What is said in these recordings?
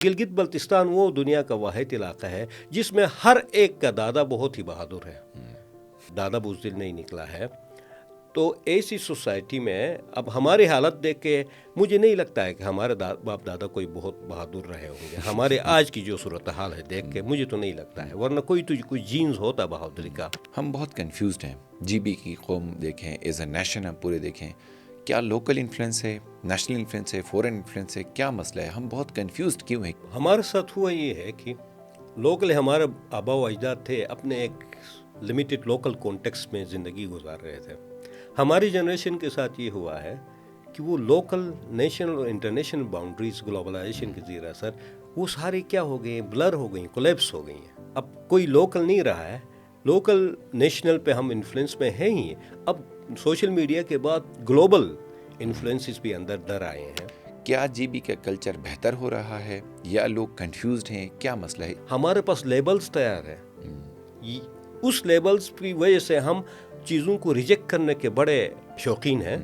گلگت بلتستان وہ دنیا کا واحد علاقہ ہے جس میں ہر ایک کا دادا بہت ہی بہادر ہے، دادا بزدل نہیں نکلا ہے. تو ایسی سوسائٹی میں اب ہماری حالت دیکھ کے مجھے نہیں لگتا ہے کہ ہمارے باپ دادا کوئی بہت بہادر رہے ہوں گے. ہمارے آج کی جو صورتحال ہے دیکھ کے مجھے تو نہیں لگتا ہے، ورنہ کوئی جینز ہوتا بہادری کا. ہم بہت کنفیوزڈ ہیں. جی بی کی قوم دیکھیں، ایز اے نیشن ہم پورے دیکھیں، کیا لوکل انفلوئنس ہے، نیشنل انفلوئنس ہے، فورن انفلوئنس ہے، کیا مسئلہ ہے؟ ہم بہت کنفیوزڈ کیوں ہیں؟ ہمارے ساتھ ہوا یہ ہے کہ لوکل ہمارے آبا و اجداد تھے، اپنے ایک لمیٹڈ لوکل کانٹیکسٹ میں زندگی گزار رہے تھے. ہماری جنریشن کے ساتھ یہ ہوا ہے کہ وہ لوکل نیشنل اور انٹرنیشنل باؤنڈریز گلوبلائزیشن کے زیر اثر وہ ساری کیا ہو گئی ہیں، بلر ہو گئی ہیں، کولیپس ہو گئی ہیں. اب کوئی لوکل نہیں رہا ہے، لوکل نیشنل پہ ہم انفلوئنس میں ہیں ہی. اب سوشل میڈیا کے بعد گلوبل انفلوئنسز بھی اندر در آئے ہیں. کیا جی بی کا کلچر بہتر ہو رہا ہے یا لوگ کنفیوزڈ ہیں؟ کیا مسئلہ ہے؟ ہمارے پاس لیبلز تیار ہیں، اس لیبلز کی وجہ سے ہم چیزوں کو ریجیکٹ کرنے کے بڑے شوقین ہیں.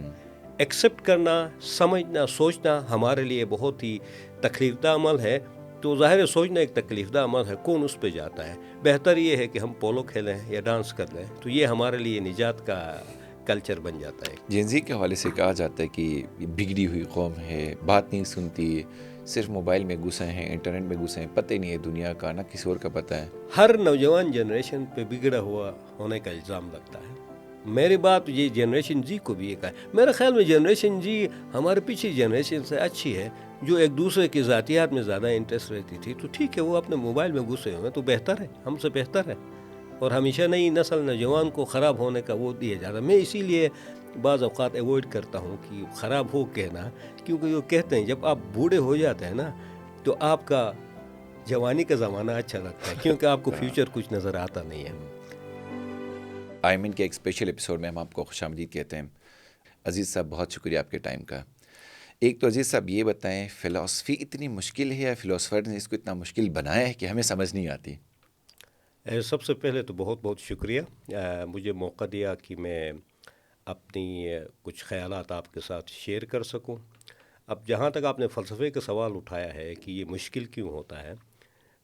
ایکسیپٹ کرنا، سمجھنا، سوچنا ہمارے لیے بہت ہی تکلیف دہ عمل ہے. تو ظاہر ہے سوچنا ایک تکلیف دہ عمل ہے، کون اس پہ جاتا ہے؟ بہتر یہ ہے کہ ہم پولو کھیلیں یا ڈانس کر لیں، تو یہ ہمارے لیے نجات کا کلچر بن جاتا ہے. جینزی کے حوالے سے کہا جاتا ہے کہ یہ بگڑی ہوئی قوم ہے، بات نہیں سنتی، صرف موبائل میں گھسے ہیں، انٹرنیٹ میں گھسے ہیں، پتہ نہیں ہے دنیا کا، نہ کسی اور کا پتہ ہے. ہر نوجوان جنریشن پہ بگڑا ہوا ہونے کا الزام لگتا ہے. میری بات یہ جنریشن جی کو بھی ایک ہے. میرے خیال میں جنریشن جی ہمارے پچھلی جنریشن سے اچھی ہے، جو ایک دوسرے کی ذاتیات میں زیادہ انٹرسٹ رہتی تھی. تو ٹھیک ہے، وہ اپنے موبائل میں گھسے ہوئے تو بہتر ہے، ہم سے بہتر ہے. اور ہمیشہ نئی نسل نوجوان کو خراب ہونے کا وہ دیا جاتا ہے. میں اسی لیے بعض اوقات ایوائڈ کرتا ہوں کہ خراب ہو کہنا، کیونکہ وہ کہتے ہیں جب آپ بوڑھے ہو جاتے ہیں نا تو آپ کا جوانی کا زمانہ اچھا لگتا ہے، کیونکہ آپ کو فیوچر کچھ نظر آتا نہیں ہے. آئمن کے ایک اسپیشل ایپیسوڈ میں ہم آپ کو خوش آمدید کہتے ہیں. عزیز صاحب، بہت شکریہ آپ کے ٹائم کا. ایک تو عزیز صاحب یہ بتائیں، فلاسفی اتنی مشکل ہے یا فلاسفر نے اس کو اتنا مشکل بنایا ہے کہ ہمیں سمجھ نہیں آتی؟ سب سے پہلے تو بہت بہت شکریہ مجھے موقع دیا کہ میں اپنی کچھ خیالات آپ کے ساتھ شیئر کر سکوں. اب جہاں تک آپ نے فلسفے کا سوال اٹھایا ہے کہ یہ مشکل کیوں ہوتا ہے،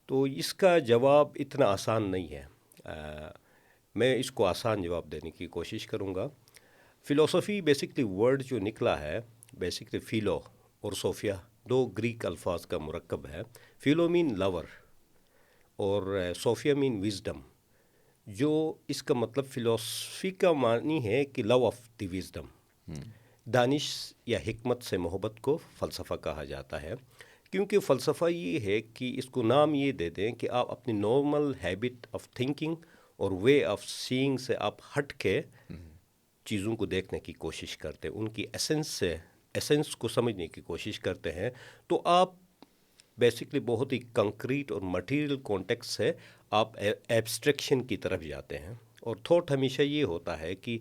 تو اس کا جواب اتنا آسان نہیں ہے. میں اس کو آسان جواب دینے کی کوشش کروں گا. فلسفی بیسکلی ورڈ جو نکلا ہے، بیسکلی فیلو اور صوفیہ دو گریک الفاظ کا مرکب ہے. فیلو مین لور اور صوفیہ مین وزڈم. جو اس کا مطلب فلسفی کا معنی ہے کہ لو آف دی وزڈم، دانش یا حکمت سے محبت کو فلسفہ کہا جاتا ہے. کیونکہ فلسفہ یہ ہے کہ اس کو نام یہ دے دیں کہ آپ اپنی نارمل ہیبٹ آف تھنکنگ اور وے آف سینگ سے آپ ہٹ کے چیزوں کو دیکھنے کی کوشش کرتے ہیں، ان کی ایسنس کو سمجھنے کی کوشش کرتے ہیں. تو آپ بیسکلی بہت ہی کنکریٹ اور مٹیریل کانٹیکس سے آپ ایبسٹریکشن کی طرف جاتے ہیں. اور تھاٹ ہمیشہ یہ ہوتا ہے کہ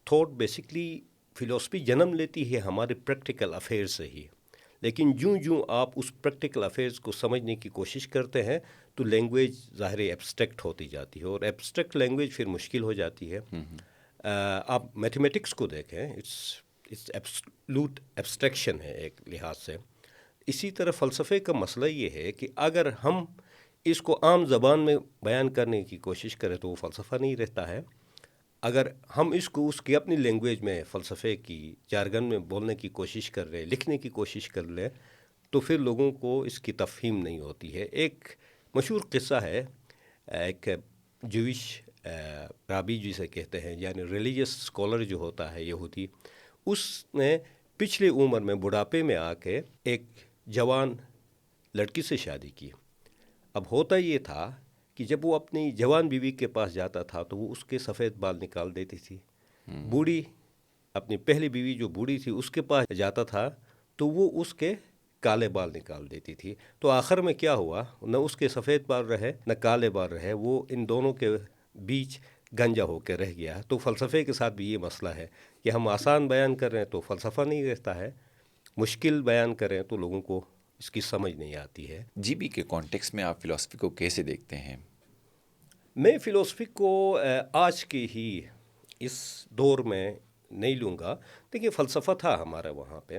تھاٹ بیسکلی فلسفی جنم لیتی ہے ہمارے پریکٹیکل افیئر سے ہی، لیکن جوں آپ اس پریکٹیکل افیئرس کو سمجھنے کی کوشش کرتے ہیں تو لینگویج ظاہر ایبسٹریکٹ ہوتی جاتی ہے، اور ایبسٹریکٹ لینگویج پھر مشکل ہو جاتی ہے. آپ میتھمیٹکس کو دیکھیں، اٹس ایبسلوٹ ایبسٹریکشن ہے ایک لحاظ سے. اسی طرح فلسفے کا مسئلہ یہ ہے کہ اگر ہم اس کو عام زبان میں بیان کرنے کی کوشش کریں تو وہ فلسفہ نہیں رہتا ہے. اگر ہم اس کو اس کی اپنی لینگویج میں فلسفے کی جارگن میں بولنے کی کوشش کر رہے، لکھنے کی کوشش کر لیں، تو پھر لوگوں کو اس کی تفہیم نہیں ہوتی ہے. ایک مشہور قصہ ہے، ایک جویش رابی جسے کہتے ہیں، یعنی ریلیجیس اسکالر جو ہوتا ہے یہودی، اس نے پچھلی عمر میں بڑھاپے میں آ کے ایک جوان لڑکی سے شادی کی. اب ہوتا یہ تھا کہ جب وہ اپنی جوان بیوی کے پاس جاتا تھا تو وہ اس کے سفید بال نکال دیتی تھی. بوڑھی اپنی پہلی بیوی جو بوڑھی تھی اس کے پاس جاتا تھا تو وہ اس کے کالے بال نکال دیتی تھی. تو آخر میں کیا ہوا، نہ اس کے سفید بال رہے نہ کالے بال رہے، وہ ان دونوں کے بیچ گنجا ہو کے رہ گیا. تو فلسفے کے ساتھ بھی یہ مسئلہ ہے کہ ہم آسان بیان کر رہے ہیں تو فلسفہ نہیں رہتا ہے، مشکل بیان کریں تو لوگوں کو اس کی سمجھ نہیں آتی ہے. جی بی کے کانٹیکس میں آپ فلسفی کو کیسے دیکھتے ہیں؟ میں فلسفی کو آج کے ہی اس دور میں نہیں لوں گا. دیکھیے، فلسفہ تھا ہمارے وہاں پہ،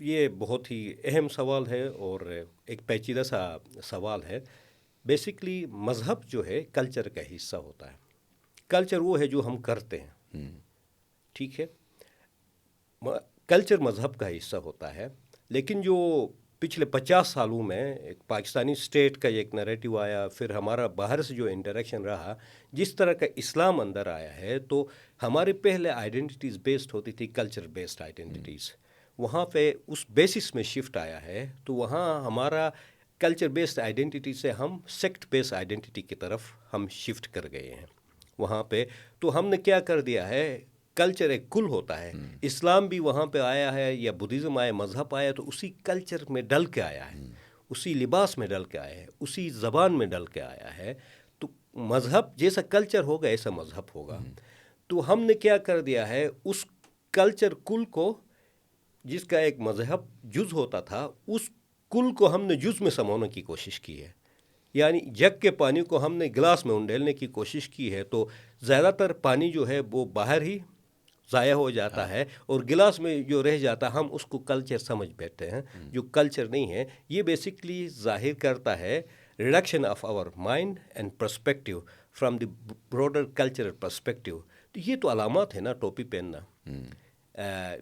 یہ بہت ہی اہم سوال ہے اور ایک پیچیدہ سا سوال ہے. بیسکلی مذہب جو ہے کلچر کا حصہ ہوتا ہے. کلچر وہ ہے جو ہم کرتے ہیں. ٹھیک ہے. کلچر مذہب کا حصہ ہوتا ہے. لیکن جو پچھلے 50 سالوں میں ایک پاکستانی اسٹیٹ کا ایک نیریٹو آیا, پھر ہمارا باہر سے جو انٹریکشن رہا, جس طرح کا اسلام اندر آیا ہے, تو ہمارے پہلے آئیڈینٹیز بیسڈ ہوتی تھی کلچر بیسڈ آئیڈینٹیز. وہاں پہ اس بیسس میں شفٹ آیا ہے, تو وہاں ہمارا کلچر بیسڈ آئیڈینٹی سے ہم سیکٹ بیسڈ آئیڈینٹی کی طرف ہم شفٹ کر گئے ہیں. وہاں پہ تو ہم نے کیا کر دیا ہے, کلچر ایک کل ہوتا ہے. اسلام بھی وہاں پہ آیا ہے یا بدھزم آیا, مذہب آیا تو اسی کلچر میں ڈل کے آیا ہے, اسی لباس میں ڈل کے آیا ہے, اسی زبان میں ڈل کے آیا ہے. تو مذہب جیسا کلچر ہوگا ایسا مذہب ہوگا. تو ہم نے کیا کر دیا ہے, اس کلچر کل کو, جس کا ایک مذہب جز ہوتا تھا, اس کل کو ہم نے جز میں سمونے کی کوشش کی ہے. یعنی جگ کے پانی کو ہم نے گلاس میں انڈیلنے کی کوشش کی ہے, تو زیادہ تر پانی جو ہے وہ باہر ہی ضائع ہو جاتا ہے, اور گلاس میں جو رہ جاتا ہم اس کو کلچر سمجھ بیٹھتے ہیں, جو کلچر نہیں ہے. یہ بیسکلی ظاہر کرتا ہے reduction of our mind and perspective from the broader cultural perspective. تو یہ تو علامات ہے نا, ٹوپی پہننا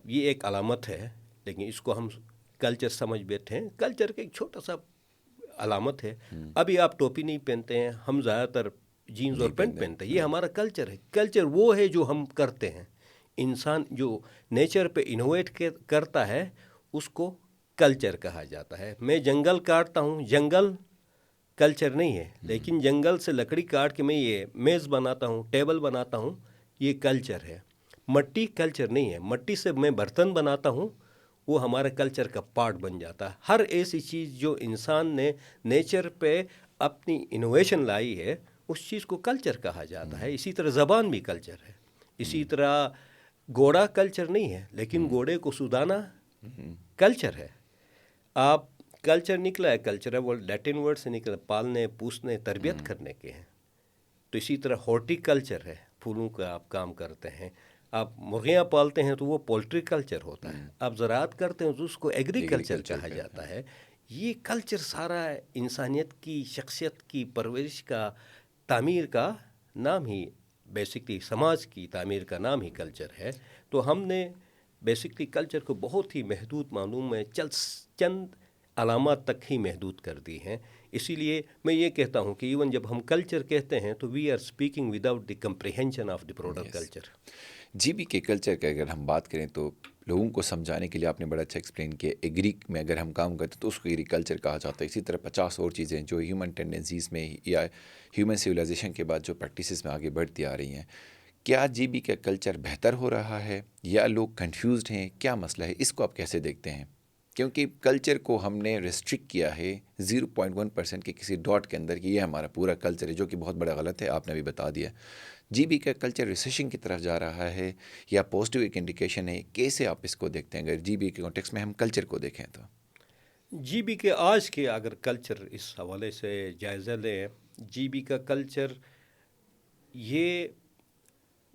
یہ ایک علامت ہے, لیکن اس کو ہم کلچر سمجھ بیٹھے ہیں. کلچر کا ایک چھوٹا سا علامت ہے. ابھی آپ ٹوپی نہیں پہنتے ہیں, ہم زیادہ تر جینز اور پینٹ پہنتے ہیں. یہ ہمارا کلچر ہے. کلچر وہ ہے جو ہم کرتے ہیں. انسان جو نیچر پہ انوویٹ کرتا ہے اس کو کلچر کہا جاتا ہے. میں جنگل کاٹتا ہوں, جنگل کلچر نہیں ہے, لیکن جنگل سے لکڑی کاٹ کے میں یہ میز بناتا ہوں, ٹیبل بناتا ہوں, یہ کلچر ہے. مٹی کلچر نہیں ہے. مٹی سے میں برتن بناتا ہوں, وہ ہمارے کلچر کا پارٹ بن جاتا ہے. ہر ایسی چیز جو انسان نے نیچر پہ اپنی انوویشن لائی ہے, اس چیز کو کلچر کہا جاتا ہے. اسی طرح زبان بھی کلچر ہے. اسی طرح گھوڑا کلچر نہیں ہے, لیکن گھوڑے کو سودانا کلچر ہے. آپ کلچر نکلا ہے, کلچر ہے وہ لیٹن ورڈ سے نکلا, پالنے پوسنے تربیت کرنے کے ہیں. تو اسی طرح ہارٹی کلچر ہے, پھولوں کا آپ کام کرتے ہیں. آپ مرغیاں پالتے ہیں تو وہ پولٹری کلچر ہوتا ہے. آپ زراعت کرتے ہیں تو اس کو ایگریکلچر کہا جاتا ہے. یہ کلچر سارا انسانیت کی شخصیت کی پرورش کا تعمیر کا نام ہی, بیسکلی سماج کی تعمیر کا نام ہی کلچر ہے. تو ہم نے بیسکلی کلچر کو بہت ہی محدود معلوم میں چند علامات تک ہی محدود کر دی ہیں. اسی لیے میں یہ کہتا ہوں کہ ایون جب ہم کلچر کہتے ہیں تو we are speaking without the comprehension of the broader culture. G B کے کلچر کا اگر ہم بات کریں تو لوگوں کو سمجھانے کے لیے آپ نے بڑا اچھا ایکسپلین کیا. ایگری میں اگر ہم کام کرتے تو اس کو ایگری کلچر کہا جاتا ہے. اسی طرح 50 اور چیزیں جو ہیومن ٹینڈنسیز میں یا ہیومن سویلائزیشن کے بعد جو پریکٹسز میں آگے بڑھتی آ رہی ہیں, کیا جی بی کا کلچر بہتر ہو رہا ہے یا لوگ کنفیوزڈ ہیں؟ کیا مسئلہ ہے, اس کو آپ کیسے دیکھتے ہیں؟ کیونکہ کلچر کو ہم نے ریسٹرکٹ کیا ہے 0.1% کے کسی ڈاٹ کے اندر کہ یہ ہمارا پورا کلچر ہے, جو کہ بہت بڑا غلط ہے. آپ نے بھی بتا دیا. جی بی کا کلچر ریسیشن کی طرف جا رہا ہے یا پازیٹیو ایک انڈیکیشن ہے؟ کیسے آپ اس کو دیکھتے ہیں اگر جی بی کے کانٹیکس میں ہم کلچر کو دیکھیں تو؟ جی بی کے آج کے اگر کلچر اس حوالے سے جائزہ لیں, جی بی کا کلچر یہ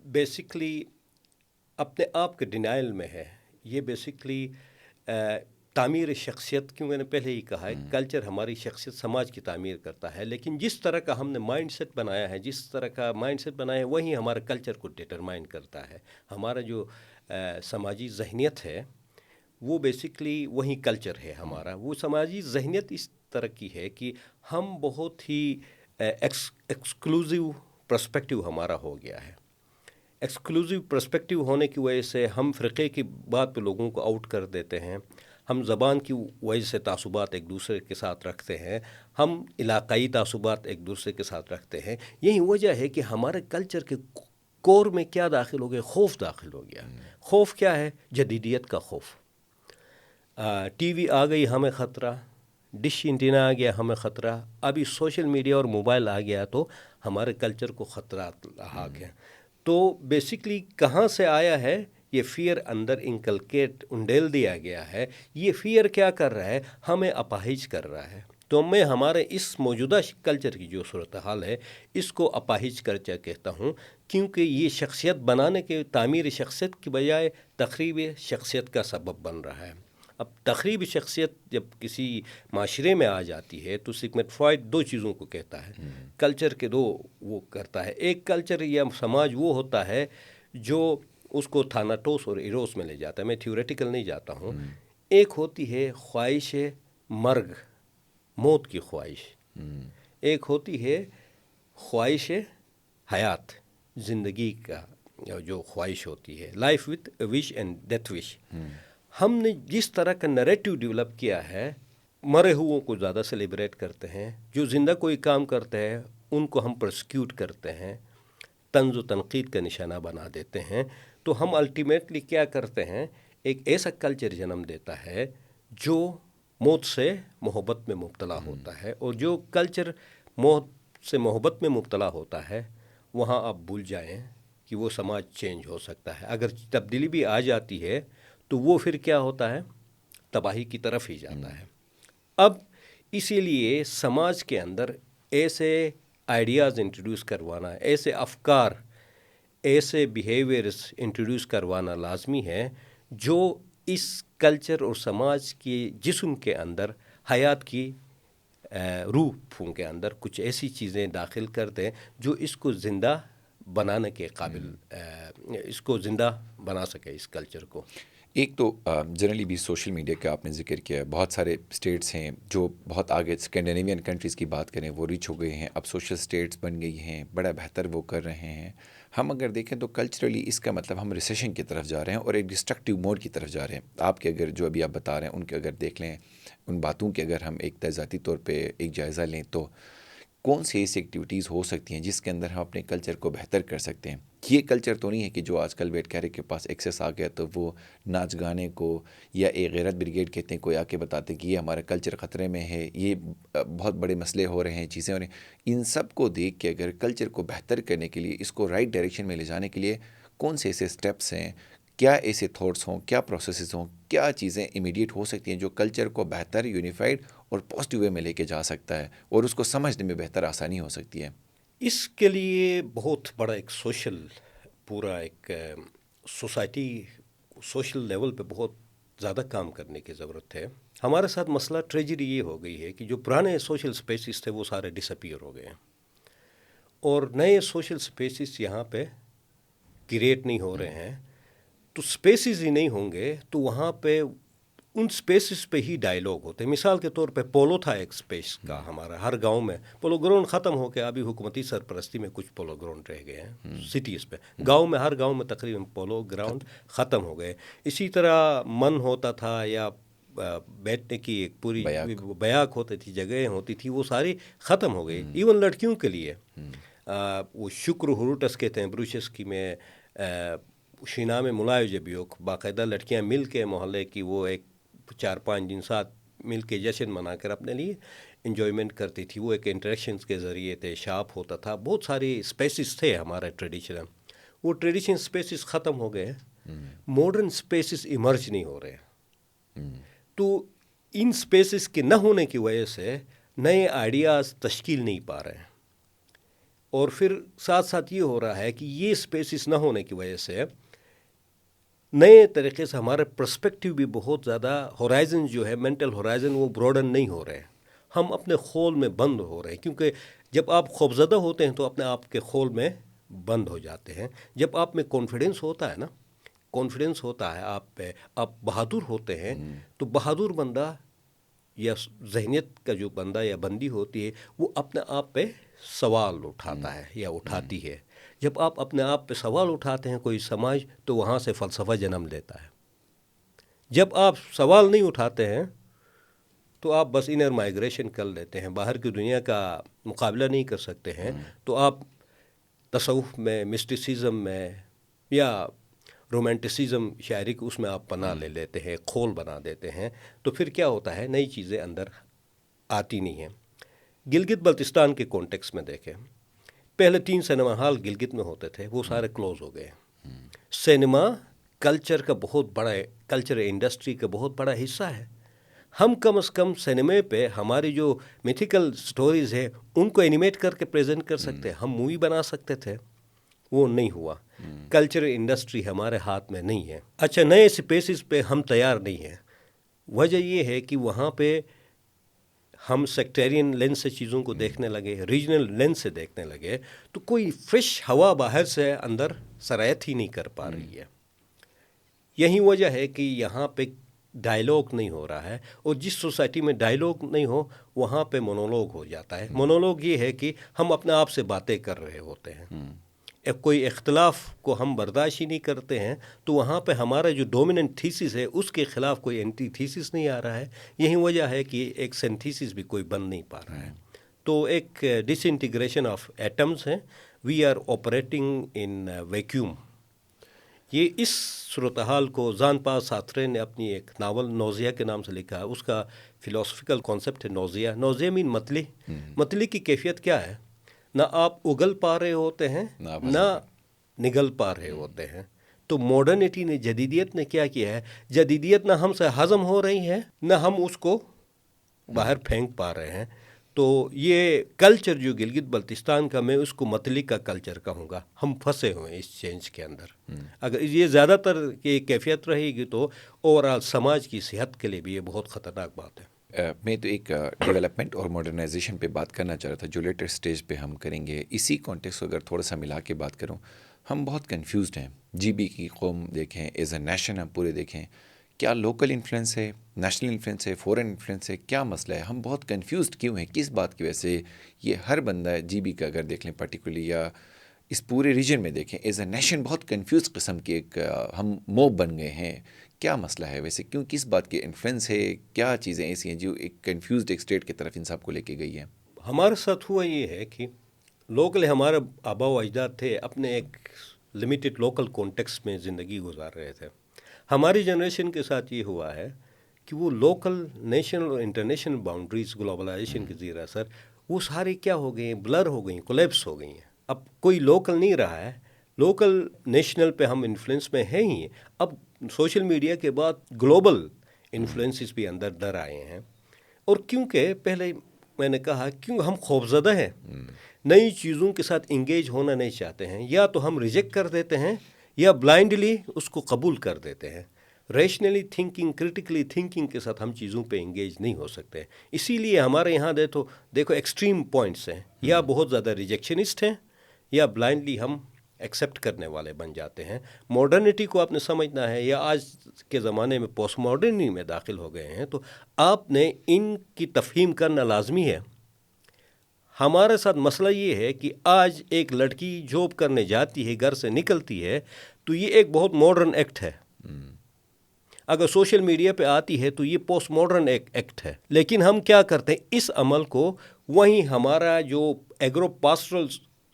بیسکلی اپنے آپ کے ڈینائل میں ہے. یہ بیسکلی تعمیر شخصیت, کیوں میں نے پہلے ہی کہا ہے کلچر ہماری شخصیت سماج کی تعمیر کرتا ہے. لیکن جس طرح کا ہم نے مائنڈ سیٹ بنایا ہے, جس طرح کا مائنڈ سیٹ بنایا ہے, وہی ہمارے کلچر کو ڈٹرمائن کرتا ہے. ہمارا جو سماجی ذہنیت ہے وہ بیسکلی وہی کلچر ہے ہمارا. وہ سماجی ذہنیت اس طرح کی ہے کہ ہم بہت ہی ایکسکلوزیو پرسپیکٹیو ہمارا ہو گیا ہے. ایکسکلوزیو پرسپیکٹیو ہونے کی وجہ سے ہم فرقے کی بات پہ لوگوں کو آؤٹ کر دیتے ہیں. ہم زبان کی وجہ سے تعصبات ایک دوسرے کے ساتھ رکھتے ہیں. ہم علاقائی تعصبات ایک دوسرے کے ساتھ رکھتے ہیں. یہی وجہ ہے کہ ہمارے کلچر کے کور میں کیا داخل ہو گیا, خوف داخل ہو گیا. خوف کیا ہے؟ جدیدیت کا خوف. ٹی وی آ گئی ہمیں خطرہ, ڈش انٹینا آ گیا ہمیں خطرہ, ابھی سوشل میڈیا اور موبائل آ گیا تو ہمارے کلچر کو خطرات آ گیا. تو بیسکلی کہاں سے آیا ہے یہ فیئر؟ اندر انکلکیٹ انڈیل دیا گیا ہے. یہ فیئر کیا کر رہا ہے؟ ہمیں اپاہج کر رہا ہے. تو میں ہمارے اس موجودہ کلچر کی جو صورتحال ہے اس کو اپاہج کلچر کہتا ہوں, کیونکہ یہ شخصیت بنانے کے, تعمیر شخصیت کی بجائے تخریب شخصیت کا سبب بن رہا ہے. اب تخریبی شخصیت جب کسی معاشرے میں آ جاتی ہے تو سگمنڈ فرائڈ دو چیزوں کو کہتا ہے، کلچر کے دو وہ کرتا ہے. ایک کلچر یا سماج وہ ہوتا ہے جو اس کو تھاناٹوس اور ایروس میں لے جاتا ہے. میں تھیوریٹیکل نہیں جاتا ہوں. ایک ہوتی ہے خواہش مرگ، موت کی خواہش. ایک ہوتی ہے خواہش حیات، زندگی کا جو خواہش ہوتی ہے، life with wish and death wish. ہم نے جس طرح کا نریٹو ڈیولپ کیا ہے، مرے ہوئوں کو زیادہ سیلیبریٹ کرتے ہیں، جو زندہ کوئی کام کرتے ہیں ان کو ہم پرسیکیوٹ کرتے ہیں، طنز و تنقید کا نشانہ بنا دیتے ہیں. تو ہم الٹیمیٹلی کیا کرتے ہیں، ایک ایسا کلچر جنم دیتا ہے جو موت سے محبت میں مبتلا ہوتا ہے. اور جو کلچر موت سے محبت میں مبتلا ہوتا ہے وہاں آپ بھول جائیں کہ وہ سماج چینج ہو سکتا ہے. اگر تبدیلی بھی آ جاتی ہے تو وہ پھر کیا ہوتا ہے، تباہی کی طرف ہی جاتا ہے. اب اسی لیے سماج کے اندر ایسے آئیڈیاز انٹروڈیوس کروانا، ایسے افکار، ایسے بیہیویئرس انٹروڈیوس کروانا لازمی ہے جو اس کلچر اور سماج کے جسم کے اندر حیات کی روح پھونک کے اندر کچھ ایسی چیزیں داخل کر دیں جو اس کو زندہ بنانے کے قابل، اس کو زندہ بنا سکے اس کلچر کو. ایک تو جنرلی بھی سوشل میڈیا کا آپ نے ذکر کیا ہے، بہت سارے اسٹیٹس ہیں جو بہت آگے، اسکینڈینیوین کنٹریز کی بات کریں وہ ریچ ہو گئے ہیں، اب سوشل اسٹیٹس بن گئی ہیں، بڑا بہتر وہ کر رہے ہیں. ہم اگر دیکھیں تو کلچرلی اس کا مطلب ہم ریسیشن کی طرف جا رہے ہیں اور ایک ڈسٹرکٹیو موڈ کی طرف جا رہے ہیں. آپ کے اگر جو ابھی آپ بتا رہے ہیں ان کے اگر دیکھ لیں، ان باتوں کے اگر ہم ایک ذاتی طور پہ ایک جائزہ لیں تو کون سی ایسی ایکٹیویٹیز ہو سکتی ہیں جس کے اندر ہم اپنے کلچر کو بہتر کر سکتے ہیں؟ یہ کلچر تو نہیں ہے کہ جو آج کل ویٹ کیرے کے پاس ایکسیس آ گیا تو وہ ناچ گانے کو، یا ایک غیرت بریگیڈ کہتے ہیں، کوئی آ کے بتاتے کہ یہ ہمارا کلچر خطرے میں ہے، یہ بہت بڑے مسئلے ہو رہے ہیں، چیزیں ہو رہی ہیں. ان سب کو دیکھ کے اگر کلچر کو بہتر کرنے کے لیے، اس کو رائٹ ڈائریکشن میں لے جانے کے لیے کون سے ایسے اسٹیپس ہیں، کیا ایسے تھاٹس ہوں، کیا پروسیسز ہوں، کیا چیزیں امیڈیٹ ہو سکتی ہیں جو کلچر کو بہتر، یونیفائڈ اور پازیٹیو وے میں لے کے جا سکتا ہے اور اس کو سمجھنے میں بہتر آسانی ہو سکتی ہے؟ اس کے لیے بہت بڑا ایک سوشل، پورا ایک سوسائٹی، سوشل لیول پہ بہت زیادہ کام کرنے کی ضرورت ہے. ہمارے ساتھ مسئلہ ٹریجڈی یہ ہو گئی ہے کہ جو پرانے سوشل سپیسز تھے وہ سارے ڈس اپیئر ہو گئے ہیں اور نئے سوشل سپیسز یہاں پہ کریٹ نہیں ہو رہے ہیں. تو سپیسز ہی نہیں ہوں گے تو وہاں پہ ان سپیسز پہ ہی ڈائیلاگ ہوتے ہیں. مثال کے طور پہ پولو تھا ایک سپیس کا ہمارا، ہر گاؤں میں پولو گراؤنڈ ختم ہو کے ابھی حکومتی سرپرستی میں کچھ پولو گراؤنڈ رہ گئے ہیں سٹیز پہ. گاؤں میں، ہر گاؤں میں تقریباً پولو گراؤنڈ ختم ہو گئے. اسی طرح من ہوتا تھا یا بیٹھنے کی ایک پوری بیاک ہوتی تھی، جگہیں ہوتی تھی، وہ ساری ختم ہو گئی. ایون لڑکیوں کے لیے وہ شکر ہروٹس کہتے ہیں بروشس کی میں شینا میں ملائے جبیوک، باقاعدہ لڑکیاں مل کے محلے کی وہ ایک 4-5 دن ساتھ مل کے جشن منا کر اپنے لیے انجوائمنٹ کرتی تھی. وہ ایک انٹریکشنز کے ذریعے تھے، شاپ ہوتا تھا، بہت ساری اسپیسز تھے ہمارے ٹریڈیشنل. وہ ٹریڈیشنل اسپیسز ختم ہو گئے، ماڈرن اسپیسز ایمرج نہیں ہو رہے. تو ان اسپیسز کے نہ ہونے کی وجہ سے نئے آئیڈیاز تشکیل نہیں پا رہے ہیں. اور پھر ساتھ ساتھ یہ ہو رہا ہے کہ یہ اسپیسز نہ ہونے کی وجہ سے نئے طریقے سے ہمارے پرسپیکٹیو بھی بہت زیادہ، ہورائزن جو ہے، مینٹل ہورائزن، وہ براڈن نہیں ہو رہے. ہم اپنے خول میں بند ہو رہے ہیں، کیونکہ جب آپ خوفزدہ ہوتے ہیں تو اپنے آپ کے خول میں بند ہو جاتے ہیں. جب آپ میں کانفیڈنس ہوتا ہے نا، کانفیڈنس ہوتا ہے آپ پہ، آپ بہادر ہوتے ہیں، تو بہادر بندہ یا ذہنیت کا جو بندہ یا بندی ہوتی ہے وہ اپنے آپ پہ سوال اٹھاتا ہے یا اٹھاتی ہے. جب آپ اپنے آپ پہ سوال اٹھاتے ہیں کوئی سماج، تو وہاں سے فلسفہ جنم لیتا ہے. جب آپ سوال نہیں اٹھاتے ہیں تو آپ بس انر مائگریشن کر لیتے ہیں، باہر کی دنیا کا مقابلہ نہیں کر سکتے ہیں. تو آپ تصوف میں، مسٹیسزم میں یا رومانٹسزم شاعری کو، اس میں آپ پناہ لے لیتے ہیں، کھول بنا دیتے ہیں. تو پھر کیا ہوتا ہے، نئی چیزیں اندر آتی نہیں ہیں. گلگت بلتستان کے کانٹیکس میں دیکھیں، پہلے 3 سنیما ہال گلگت میں ہوتے تھے، وہ سارے کلوز ہو گئے. سینما کلچر کا بہت بڑا، کلچر انڈسٹری کا بہت بڑا حصہ ہے. ہم کم از کم سینمے پہ ہماری جو میتھیکل سٹوریز ہیں ان کو اینیمیٹ کر کے پریزنٹ کر سکتے ہیں، ہم مووی بنا سکتے تھے. وہ نہیں ہوا. کلچر انڈسٹری ہمارے ہاتھ میں نہیں ہے. اچھا، نئے سپیسز پہ ہم تیار نہیں ہیں. وجہ یہ ہے کہ وہاں پہ ہم سیکٹرین لینس سے چیزوں کو دیکھنے لگے، ریجنل لینس سے دیکھنے لگے، تو کوئی فریش ہوا باہر سے اندر سرایت ہی نہیں کر پا رہی ہے۔ یہی وجہ ہے کہ یہاں پہ ڈائیلاگ نہیں ہو رہا ہے، اور جس سوسائٹی میں ڈائیلاگ نہیں ہو وہاں پہ مونولوگ ہو جاتا ہے۔ مونولوگ یہ ہے کہ ہم اپنے آپ سے باتیں کر رہے ہوتے ہیں، کوئی اختلاف کو ہم برداشت ہی نہیں کرتے ہیں، تو وہاں پہ ہمارا جو ڈومیننٹ تھیسس ہے اس کے خلاف کوئی اینٹی تھیسس نہیں آ رہا ہے۔ یہی وجہ ہے کہ ایک سینتھیسس بھی کوئی بن نہیں پا رہا ہے۔ تو ایک ڈس انٹیگریشن آف ایٹمز ہیں، we are operating in vacuum. یہ اس صورتحال کو زان پال سارترے نے اپنی ایک ناول نوزیا کے نام سے لکھا ہے۔ اس کا فلاسفیکل کانسیپٹ ہے نوزیا۔ نوزیا مین متلی۔ متلی کی کیفیت کیا ہے؟ نہ آپ اگل پا رہے ہوتے ہیں نہ نگل پا رہے ہوتے ہیں۔ تو ماڈرنٹی نے، جدیدیت نے کیا کیا ہے؟ جدیدیت نہ ہم سے ہضم ہو رہی ہے نہ ہم اس کو باہر پھینک پا رہے ہیں۔ تو یہ کلچر جو گلگت بلتستان کا، میں اس کو متلی کا کلچر کہوں گا۔ ہم پھنسے ہوئے ہیں اس چینج کے اندر۔ اگر یہ زیادہ تر کی کیفیت رہے گی تو اوورآل سماج کی صحت کے لیے بھی یہ بہت خطرناک بات ہے۔ میں تو ایک ڈیولپمنٹ اور ماڈرنائزیشن پہ بات کرنا چاہ رہا تھا جو لیٹر سٹیج پہ ہم کریں گے۔ اسی کانٹیکس کو اگر تھوڑا سا ملا کے بات کروں، ہم بہت کنفیوزڈ ہیں۔ جی بی کی قوم دیکھیں، ایز اے نیشن ہم پورے دیکھیں، کیا لوکل انفلوئنس ہے، نیشنل انفلوئنس ہے، فورن انفلوئنس ہے، کیا مسئلہ ہے؟ ہم بہت کنفیوزڈ کیوں ہیں؟ کس بات کی وجہ سے یہ ہر بندہ ہے جی بی کا اگر دیکھ لیں پرٹیکولرلی، یا اس پورے ریجن میں دیکھیں، ایز اے نیشن بہت کنفیوز قسم کی ایک ہم موب بن گئے ہیں۔ کیا مسئلہ ہے ویسے؟ کیوں، کس بات کی انفلوئنس ہے؟ کیا چیزیں ایسی ہیں جو ایک کنفیوزڈ ایک اسٹیٹ کی طرف ان سب کو لے کے گئی ہیں؟ ہمارے ساتھ ہوا یہ ہے کہ لوکل ہمارے آبا و اجداد تھے، اپنے ایک لمیٹڈ لوکل کانٹیکس میں زندگی گزار رہے تھے۔ ہماری جنریشن کے ساتھ یہ ہوا ہے کہ وہ لوکل، نیشنل اور انٹرنیشنل باؤنڈریز گلوبلائزیشن کے زیر اثر وہ سارے کیا ہو گئی ہیں؟ بلر ہو گئی ہیں، کولیپس ہو گئی ہیں۔ اب کوئی لوکل نہیں رہا ہے، لوکل نیشنل پہ ہم انفلوئنس میں ہیں ہی۔ اب سوشل میڈیا کے بعد گلوبل انفلوئنسز بھی اندر در آئے ہیں، اور کیونکہ پہلے میں نے کہا کیوں ہم خوفزدہ ہیں، نئی چیزوں کے ساتھ انگیج ہونا نہیں چاہتے ہیں، یا تو ہم ریجیکٹ کر دیتے ہیں یا بلائنڈلی اس کو قبول کر دیتے ہیں۔ ریشنلی تھنکنگ، کرٹیکلی تھنکنگ کے ساتھ ہم چیزوں پہ انگیج نہیں ہو سکتے۔ اسی لیے ہمارے یہاں دیکھو ایکسٹریم پوائنٹس ہیں، یا بہت زیادہ ریجیکشنسٹ ہیں یا بلائنڈلی ہم ایکسیپٹ کرنے والے بن جاتے ہیں۔ ماڈرنٹی کو آپ نے سمجھنا ہے، یا آج کے زمانے میں پوسٹ ماڈرنٹی میں داخل ہو گئے ہیں، تو آپ نے ان کی تفہیم کرنا لازمی ہے۔ ہمارے ساتھ مسئلہ یہ ہے کہ آج ایک لڑکی جاب کرنے جاتی ہے، گھر سے نکلتی ہے، تو یہ ایک بہت ماڈرن ایکٹ ہے۔ اگر سوشل میڈیا پہ آتی ہے تو یہ پوسٹ ماڈرن ایکٹ ہے۔ لیکن ہم کیا کرتے ہیں؟ اس عمل کو وہیں ہمارا جو ایگرو پاسٹرل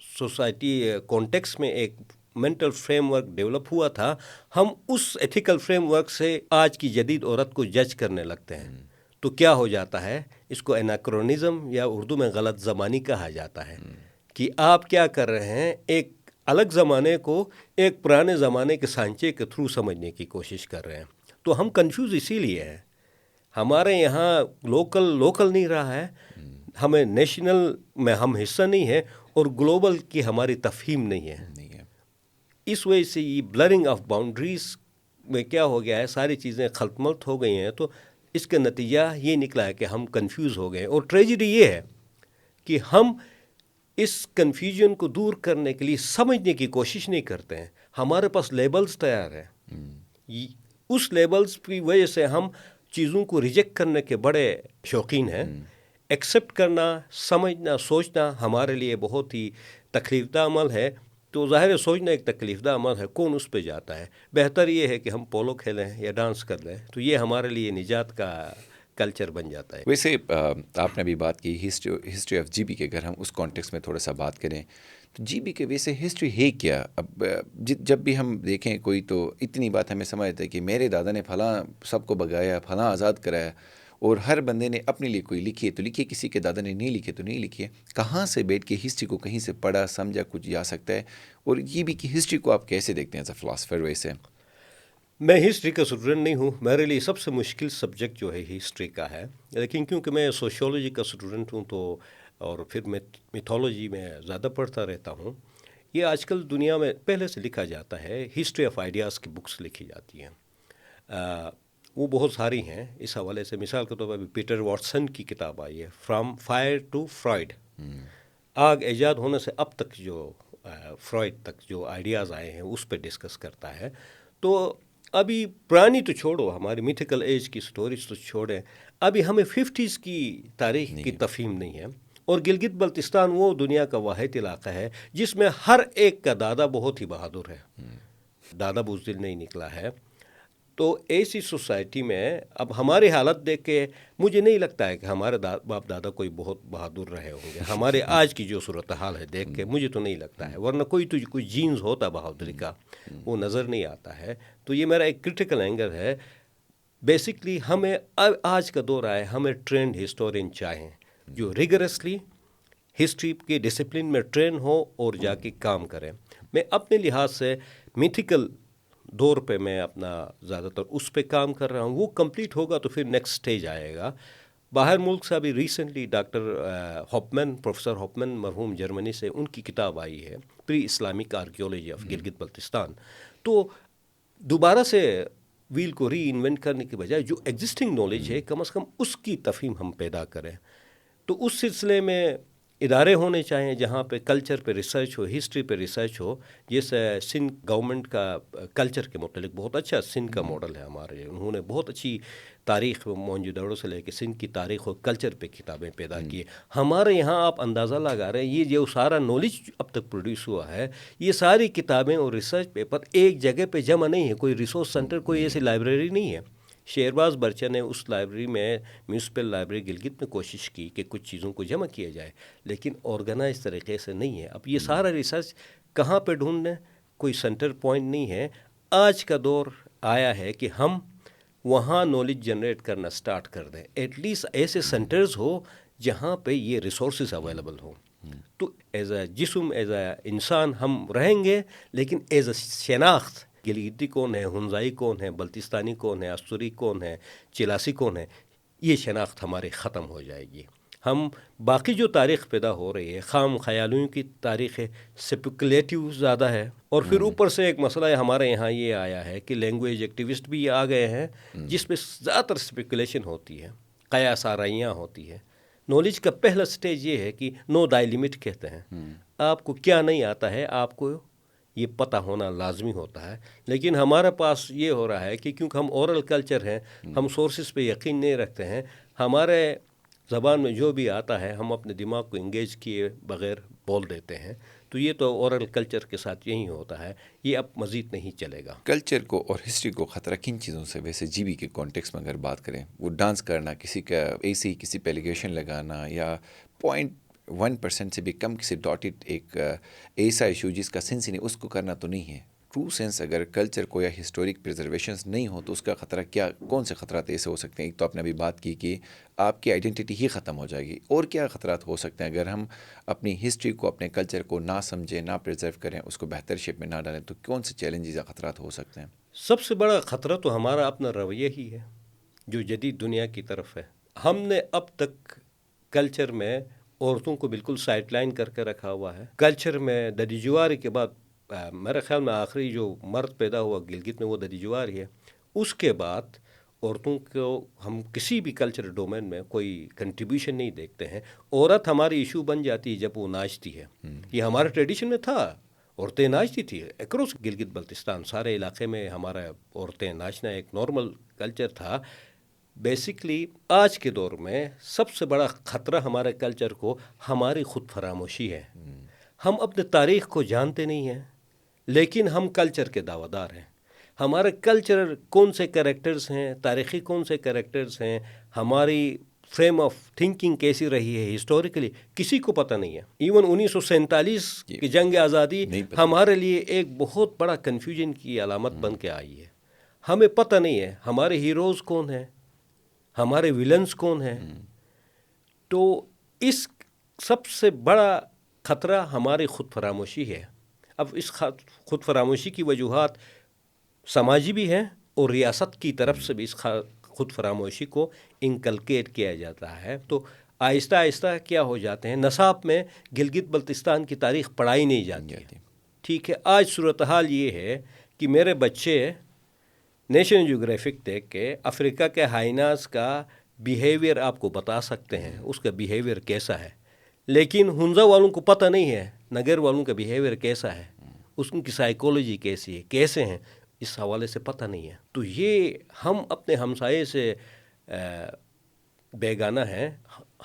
سوسائٹی کانٹیکس میں ایک مینٹل فریم ورک ڈیولپ ہوا تھا، ہم اس ایتھیکل فریم ورک سے آج کی جدید عورت کو جج کرنے لگتے ہیں۔ تو کیا ہو جاتا ہے؟ اس کو اناکرونزم یا اردو میں غلط زمانی کہا جاتا ہے، کہ آپ کیا کر رہے ہیں؟ ایک الگ زمانے کو ایک پرانے زمانے کے سانچے کے تھرو سمجھنے کی کوشش کر رہے ہیں۔ تو ہم کنفیوز اسی لیے ہیں، ہمارے یہاں لوکل نہیں رہا ہے، ہمیں نیشنل میں ہم حصہ نہیں ہے، اور گلوبل کی ہماری تفہیم نہیں ہے۔ اس وجہ سے یہ بلرنگ آف باؤنڈریز میں کیا ہو گیا ہے؟ ساری چیزیں خلط ملط ہو گئی ہیں، تو اس کا نتیجہ یہ نکلا ہے کہ ہم کنفیوز ہو گئے۔ اور ٹریجڈی یہ ہے کہ ہم اس کنفیوژن کو دور کرنے کے لیے سمجھنے کی کوشش نہیں کرتے ہیں۔ ہمارے پاس لیبلز تیار ہیں، اس لیبلز کی وجہ سے ہم چیزوں کو ریجیکٹ کرنے کے بڑے شوقین ہیں۔ ایکسیپٹ کرنا، سمجھنا، سوچنا ہمارے لیے بہت ہی تکلیف دہ عمل ہے۔ تو ظاہر ہے سوچنا ایک تکلیف دہ عمل ہے، کون اس پہ جاتا ہے؟ بہتر یہ ہے کہ ہم پولو کھیلیں یا ڈانس کر لیں، تو یہ ہمارے لیے نجات کا کلچر بن جاتا ہے۔ ویسے آپ نے ابھی بات کی ہسٹری آف جی بی کے، اگر ہم اس کانٹیکس میں تھوڑا سا بات کریں تو جی بی کے ویسے ہسٹری ہے کیا؟ اب جب بھی ہم دیکھیں کوئی، تو اتنی بات ہمیں سمجھتے ہیں کہ میرے دادا نے فلاں سب کو بگایا، فلاں آزاد کرایا، اور ہر بندے نے اپنے لیے کوئی لکھی ہے تو لکھی ہے، کسی کے دادا نے نہیں لکھی تو نہیں لکھی ہے۔ کہاں سے بیٹھ کے ہسٹری کو کہیں سے پڑھا سمجھا کچھ جا سکتا ہے؟ اور جی بی کی ہسٹری کو آپ کیسے دیکھتے ہیں ایز اے فلاسفر؟ ویسے میں ہسٹری کا اسٹوڈنٹ نہیں ہوں، میرے لیے سب سے مشکل سبجیکٹ جو ہے ہسٹری کا ہے، لیکن کیونکہ میں سوشیولوجی کا اسٹوڈنٹ ہوں تو، اور پھر میں میتھولوجی میں زیادہ پڑھتا رہتا ہوں۔ یہ آج کل دنیا میں پہلے سے لکھا جاتا ہے، ہسٹری آف آئیڈیاز کی بکس لکھی جاتی ہیں۔ وہ بہت ساری ہیں. اس حوالے سے مثال کے طور پر پیٹر واٹسن کی کتاب آئی ہے فرام فائر ٹو فرائڈ. آگ ایجاد ہونے سے اب تک جو فرائڈ تک جو آئیڈیاز آئے ہیں اس پہ ڈسکس کرتا ہے. تو ابھی پرانی تو چھوڑو, ہماری میتھیکل ایج کی سٹوریز تو چھوڑیں, ابھی ہمیں 50s کی تاریخ کی تفہیم نہیں ہے. اور گلگت بلتستان وہ دنیا کا واحد علاقہ ہے جس میں ہر ایک کا دادا بہت ہی بہادر ہے, دادا بزدل نہیں نکلا ہے. تو ایسی سوسائٹی میں اب ہماری حالت دیکھ کے مجھے نہیں لگتا ہے کہ ہمارے باپ دادا کوئی بہت بہادر رہے ہوں گے. ہمارے آج کی جو صورتحال ہے دیکھ کے مجھے تو نہیں لگتا ہے, ورنہ کوئی جینز ہوتا بہادری کا, وہ نظر نہیں آتا ہے. تو یہ میرا ایک کرٹیکل اینگل ہے. بیسکلی ہمیں آج کا دور آئے, ہمیں ٹرینڈ ہسٹورین چاہیں جو ریگرسلی ہسٹری کے ڈسپلن میں ٹرین ہو اور جا کے کام کریں. میں اپنے لحاظ سے میتھیکل دور پہ میں اپنا زیادہ تر اس پہ کام کر رہا ہوں. وہ کمپلیٹ ہوگا تو پھر نیکسٹ سٹیج آئے گا. باہر ملک سے ابھی recently doctor Hauptmann, professor Hauptmann مرحوم جرمنی سے, ان کی کتاب آئی ہے pre Islamic archaeology of Gilgit Baltistan. تو دوبارہ سے ویل کو ری انوینٹ کرنے کی بجائے جو ایگزسٹنگ نالج ہے کم از کم اس کی تفہیم ہم پیدا کریں. تو اس سلسلے میں ادارے ہونے چاہیے جہاں پہ کلچر پہ ریسرچ ہو, ہسٹری پہ ریسرچ ہو. جیسے سندھ گورنمنٹ کا کلچر کے متعلق بہت اچھا سندھ کا ماڈل ہے ہمارے, انہوں نے بہت اچھی تاریخ موجودہ سے لے کے سندھ کی تاریخ اور کلچر پہ کتابیں پیدا کی. ہمارے یہاں آپ اندازہ لگا رہے ہیں یہ جو سارا نالج اب تک پروڈیوس ہوا ہے, یہ ساری کتابیں اور ریسرچ پیپر ایک جگہ پہ جمع نہیں ہے. کوئی ریسورس سینٹر, کوئی ایسی لائبریری نہیں ہے. شہرباز برچہ نے اس لائبریری میں, میونسپل لائبریری گلگت میں کوشش کی کہ کچھ چیزوں کو جمع کیا جائے, لیکن آرگنائز طریقے سے نہیں ہے. اب یہ سارا ریسرچ کہاں پہ ڈھونڈنے, کوئی سینٹر پوائنٹ نہیں ہے. آج کا دور آیا ہے کہ ہم وہاں نالج جنریٹ کرنا سٹارٹ کر دیں. ایٹ لیسٹ ایسے سینٹرز ہو جہاں پہ یہ ریسورسز اویلیبل ہوں. تو ایز اے جسم, ایز اے انسان ہم رہیں گے, لیکن ایز اے شناخت گلگتی کون ہے, ہنزائی کون ہے, بلتستانی کون ہے, استوری کون ہے, چلاسی کون ہے, یہ شناخت ہماری ختم ہو جائے گی. ہم باقی جو تاریخ پیدا ہو رہی ہے خام خیالیوں کی تاریخ ہے, سپیکولیٹیو زیادہ ہے. اور پھر اوپر سے ایک مسئلہ ہے ہمارے یہاں یہ آیا ہے کہ لینگویج ایکٹیوسٹ بھی آ گئے ہیں جس میں زیادہ تر سپیکولیشن ہوتی ہے, قیاس آرائیاں ہوتی ہے. نالج کا پہلا سٹیج یہ ہے کہ نو دائی لمٹ کہتے ہیں. آپ کو کیا نہیں آتا ہے آپ کو یہ پتہ ہونا لازمی ہوتا ہے. لیکن ہمارے پاس یہ ہو رہا ہے کہ کیونکہ ہم اورل کلچر ہیں, ہم سورسز پہ یقین نہیں رکھتے ہیں. ہمارے زبان میں جو بھی آتا ہے ہم اپنے دماغ کو انگیج کیے بغیر بول دیتے ہیں. تو یہ تو اورل کلچر کے ساتھ یہی ہوتا ہے, یہ اب مزید نہیں چلے گا. کلچر کو اور ہسٹری کو خطرہ کن چیزوں سے ویسے جی بی کے کانٹیکس میں اگر بات کریں, وہ ڈانس کرنا, کسی کا ایسے ہی کسی پہ ایلیگیشن لگانا, یا 0.1% سے بھی کم کسی ڈاٹڈ ایک ایسا ایشو جس کا سینس ہی نہیں, اس کو کرنا تو نہیں ہے. ٹرو سینس اگر کلچر کو یا ہسٹورک پرزرویشنس نہیں ہو تو اس کا خطرہ کیا, کون سے خطرات ایسے ہو سکتے ہیں؟ ایک تو آپ نے ابھی بات کی کہ آپ کی آئیڈینٹی ہی ختم ہو جائے گی. اور کیا خطرات ہو سکتے ہیں اگر ہم اپنی ہسٹری کو, اپنے کلچر کو نہ سمجھیں, نہ پرزرو کریں, اس کو بہتر شیپ میں نہ ڈالیں, تو کون سے چیلنجز یا خطرات ہو سکتے ہیں؟ سب سے بڑا خطرہ تو ہمارا اپنا رویہ ہی ہے جو جدید دنیا کی طرف ہے. ہم نے اب تک کلچر میں عورتوں کو بالکل سائڈ لائن کر کے رکھا ہوا ہے. کلچر میں ددی جواری کے بعد میرے خیال میں آخری جو مرد پیدا ہوا گلگت میں وہ ددی جواری ہے. اس کے بعد عورتوں کو ہم کسی بھی کلچر ڈومین میں کوئی کنٹریبیوشن نہیں دیکھتے ہیں. عورت ہماری ایشو بن جاتی ہے جب وہ ناچتی ہے. یہ ہمارے ٹریڈیشن میں تھا, عورتیں ناچتی تھی. اکروس گلگت بلتستان سارے علاقے میں ہمارا عورتیں ناچنا ایک نارمل کلچر تھا. بیسکلی آج کے دور میں سب سے بڑا خطرہ ہمارے کلچر کو ہماری خود فراموشی ہے. ہم اپنے تاریخ کو جانتے نہیں ہیں لیکن ہم کلچر کے دعویٰ دار ہیں. ہمارے کلچر کون سے کریکٹرز ہیں, تاریخی کون سے کریکٹرز ہیں, ہماری فریم آف تھنکنگ کیسی رہی ہے ہسٹوریکلی, کسی کو پتہ نہیں ہے. ایون 1947 کی جنگ آزادی ہمارے لیے ایک بہت بڑا کنفیوژن کی علامت بن کے آئی ہے. ہمیں پتہ نہیں ہے ہمارے ہیروز کون ہیں, ہمارے ویلنز کون ہیں. تو اس سب سے بڑا خطرہ ہماری خود فراموشی ہے. اب اس خود فراموشی کی وجوہات سماجی بھی ہیں اور ریاست کی طرف سے بھی اس خود فراموشی کو انکلکیٹ کیا جاتا ہے. تو آہستہ آہستہ کیا ہو جاتے ہیں, نصاب میں گلگت بلتستان کی تاریخ پڑھائی نہیں جاتی. ٹھیک ہے, آج صورتحال یہ ہے کہ میرے بچے نیشنل جیوگرافک دیکھ کے افریقہ کے ہائناز کا بیہیویئر آپ کو بتا سکتے ہیں، اس کا بیہیویئر کیسا ہے، لیکن ہنزا والوں کو پتہ نہیں ہے نگر والوں کا بیہیویئر کیسا ہے، اس کی سائیکولوجی کیسی ہے، کیسے ہیں، اس حوالے سے پتہ نہیں ہے. تو یہ ہم اپنے ہمسائے سے بیگانہ ہیں،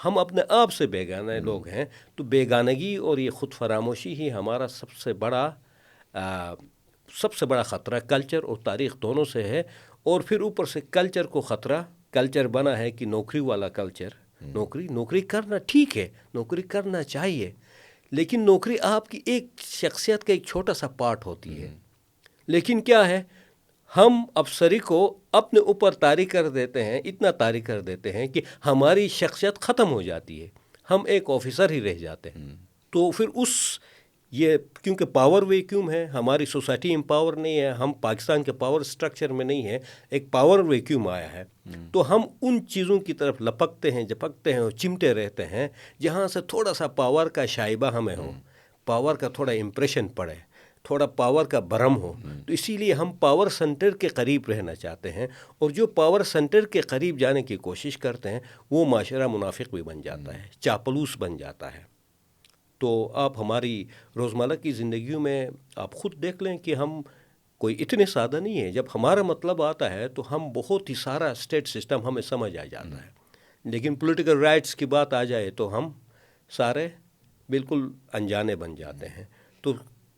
ہم اپنے آپ سے بیگانہ لوگ ہیں. تو بیگانگی اور یہ خود فراموشی ہی ہمارا سب سے بڑا خطرہ کلچر اور تاریخ دونوں سے ہے. اور پھر اوپر سے کلچر کو خطرہ، کلچر بنا ہے کہ نوکری والا کلچر. نوکری کرنا ٹھیک ہے، نوکری کرنا چاہیے، لیکن نوکری آپ کی ایک شخصیت کا ایک چھوٹا سا پارٹ ہوتی ہے. لیکن کیا ہے، ہم افسری کو اپنے اوپر طاری کر دیتے ہیں، اتنا طاری کر دیتے ہیں کہ ہماری شخصیت ختم ہو جاتی ہے، ہم ایک آفیسر ہی رہ جاتے ہیں. تو پھر یہ کیونکہ پاور ویکیوم ہے، ہماری سوسائٹی امپاور نہیں ہے، ہم پاکستان کے پاور سٹرکچر میں نہیں ہے، ایک پاور ویکیوم آیا ہے. تو ہم ان چیزوں کی طرف لپکتے ہیں، جھپکتے ہیں اور چمٹے رہتے ہیں جہاں سے تھوڑا سا پاور کا شائبہ ہمیں ہو، پاور کا تھوڑا امپریشن پڑے، تھوڑا پاور کا برہم ہو. تو اسی لیے ہم پاور سینٹر کے قریب رہنا چاہتے ہیں، اور جو پاور سینٹر کے قریب جانے کی کوشش کرتے ہیں وہ معاشرہ منافق بھی بن جاتا ہے، چاپلوس بن جاتا ہے. تو آپ ہماری روزمرہ کی زندگیوں میں آپ خود دیکھ لیں کہ ہم کوئی اتنے سادہ نہیں ہیں. جب ہمارا مطلب آتا ہے تو ہم بہت ہی سارا اسٹیٹ سسٹم ہمیں سمجھ آ جاتا ہے، لیکن پولیٹیکل رائٹس کی بات آ جائے تو ہم سارے بالکل انجانے بن جاتے ہیں. تو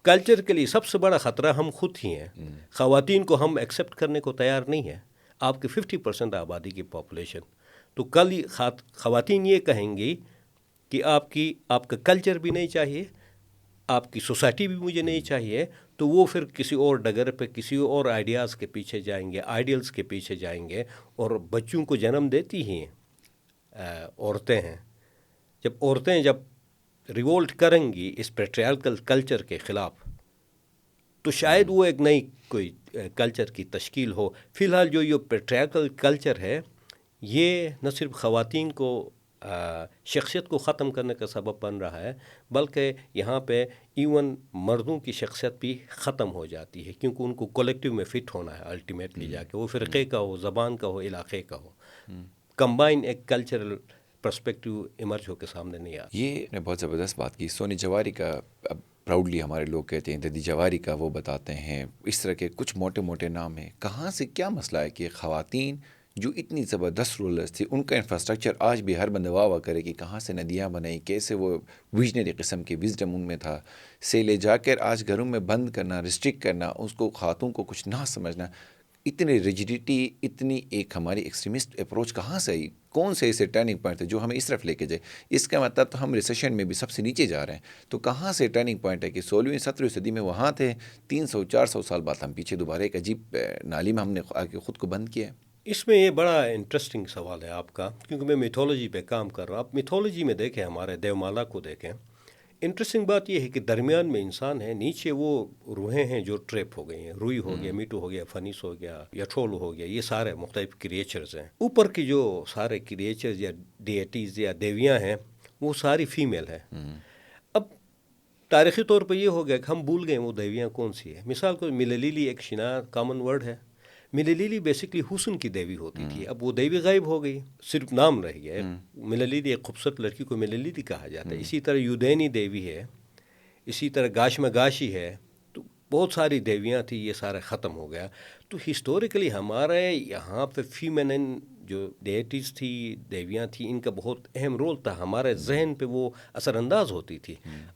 کلچر کے لیے سب سے بڑا خطرہ ہم خود ہی ہیں. خواتین کو ہم ایکسیپٹ کرنے کو تیار نہیں ہیں. آپ کی 50% آبادی کی پاپولیشن، تو کل خواتین یہ کہیں گی کہ آپ کا کلچر بھی نہیں چاہیے، آپ کی سوسائٹی بھی مجھے نہیں چاہیے. تو وہ پھر کسی اور ڈگر پہ کسی اور آئیڈیاز کے پیچھے جائیں گے، آئیڈیلز کے پیچھے جائیں گے. اور بچوں کو جنم دیتی ہی عورتیں ہیں. جب عورتیں ریولٹ کریں گی اس پیٹریارکل کلچر کے خلاف، تو شاید وہ ایک نئی کوئی کلچر کی تشکیل ہو. فی الحال جو یہ پیٹریارکل کلچر ہے یہ نہ صرف خواتین کو شخصیت کو ختم کرنے کا سبب بن رہا ہے، بلکہ یہاں پہ ایون مردوں کی شخصیت بھی ختم ہو جاتی ہے، کیونکہ ان کو کولیکٹیو میں فٹ ہونا ہے الٹیمیٹلی جا کے، وہ فرقے کا ہو، زبان کا ہو، علاقے کا ہو. کمبائن ایک کلچرل پرسپیکٹیو ایمرج ہو کے سامنے نہیں آتا. یہ نے بہت زبردست بات کی. سونی جواری کا اب پراؤڈلی ہمارے لوگ کہتے ہیں، ددی جواری کا وہ بتاتے ہیں، اس طرح کے کچھ موٹے موٹے نام ہیں. کہاں سے کیا مسئلہ ہے کہ خواتین جو اتنی زبردست رولرز تھی، ان کا انفراسٹرکچر آج بھی ہر بندہ واہ کرے کہ کہاں سے ندیاں بنائی، کیسے وہ ویژنری قسم کی وزڈم ان میں تھا، سے لے جا کر آج گھروں میں بند کرنا، ریسٹرکٹ کرنا، اس کو خاتون کو کچھ نہ سمجھنا، اتنی ریجڈیٹی، اتنی ایک ہماری ایکسٹریمسٹ اپروچ کہاں سے آئی؟ کون سے ایسے ٹرننگ پوائنٹ ہے جو ہمیں اس طرف لے کے جائے؟ اس کا مطلب تو ہم ریسیشن میں بھی سب سے نیچے جا رہے ہیں. تو کہاں سے ٹرننگ پوائنٹ ہے کہ 16ویں 17ویں صدی میں وہاں تھے، 300-400 سال بعد ہم پیچھے دوبارہ ایک عجیب نالی میں ہم نے آ کے خود کو بند کیا ہے؟ اس میں یہ بڑا انٹرسٹنگ سوال ہے آپ کا، کیونکہ میں میتھولوجی پہ کام کر رہا ہوں. آپ میتھولوجی میں دیکھیں، ہمارے دیومالا کو دیکھیں. انٹرسٹنگ بات یہ ہے کہ درمیان میں انسان ہے، نیچے وہ روحیں ہیں جو ٹریپ ہو گئی ہیں. روئی ہو گیا، میٹو ہو گیا، فنیس ہو گیا، یا ٹھول ہو گیا، یہ سارے مختلف کریچرز ہیں. اوپر کی جو سارے کریچرز یا ڈیٹیز یا دیویاں ہیں وہ ساری فیمیل ہیں. اب تاریخی طور پہ یہ ہو گیا کہ ہم بھول گئے وہ دیویاں کون سی ہیں. مثال کو ملیلیلی ایک شناخت کامن ورڈ ہے. ملیلیلی بیسکلی حسن کی دیوی ہوتی تھی. اب وہ دیوی غائب ہو گئی، صرف نام رہ گیا. ملیلیلی ایک خوبصورت لڑکی کو ملیلیلی کہا جاتا ہے. اسی طرح یودینی دیوی ہے، اسی طرح گاشی ہے. تو بہت ساری دیویاں تھیں، یہ سارا ختم ہو گیا. تو ہسٹوریکلی ہمارے یہاں پہ فیمینن جو ڈیٹیز تھی، دیویاں تھیں، ان کا بہت اہم رول تھا. ہمارے ذہن پہ وہ اثر انداز ہوتی تھی.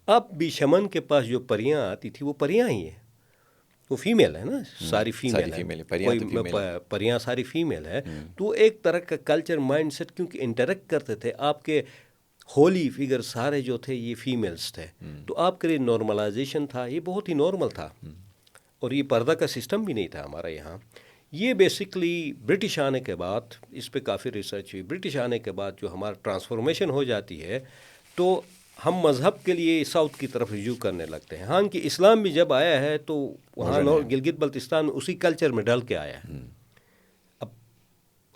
اب بھی شمن کے پاس جو پریاں آتی تھی وہ پریاں ہی ہیں، وہ فیمیل ہے نا، ساری فیمیل ہے، پریاں ساری فیمیل ہے. تو ایک طرح کا کلچر مائنڈ سیٹ، کیونکہ انٹریکٹ کرتے تھے، آپ کے ہولی فگر سارے جو تھے یہ فیمیلز تھے. تو آپ کے لیے نارملائزیشن تھا، یہ بہت ہی نارمل تھا. اور یہ پردہ کا سسٹم بھی نہیں تھا ہمارے یہاں. یہ بیسکلی برٹش آنے کے بعد، اس پہ کافی ریسرچ ہوئی، برٹش آنے کے بعد جو ہمارا ٹرانسفارمیشن ہو جاتی ہے تو ہم مذہب کے لیے ساؤتھ کی طرف رجوع کرنے لگتے ہیں. ہاں کہ اسلام بھی جب آیا ہے تو وہاں گلگت بلتستان میں اسی کلچر میں ڈل کے آیا ہے. اب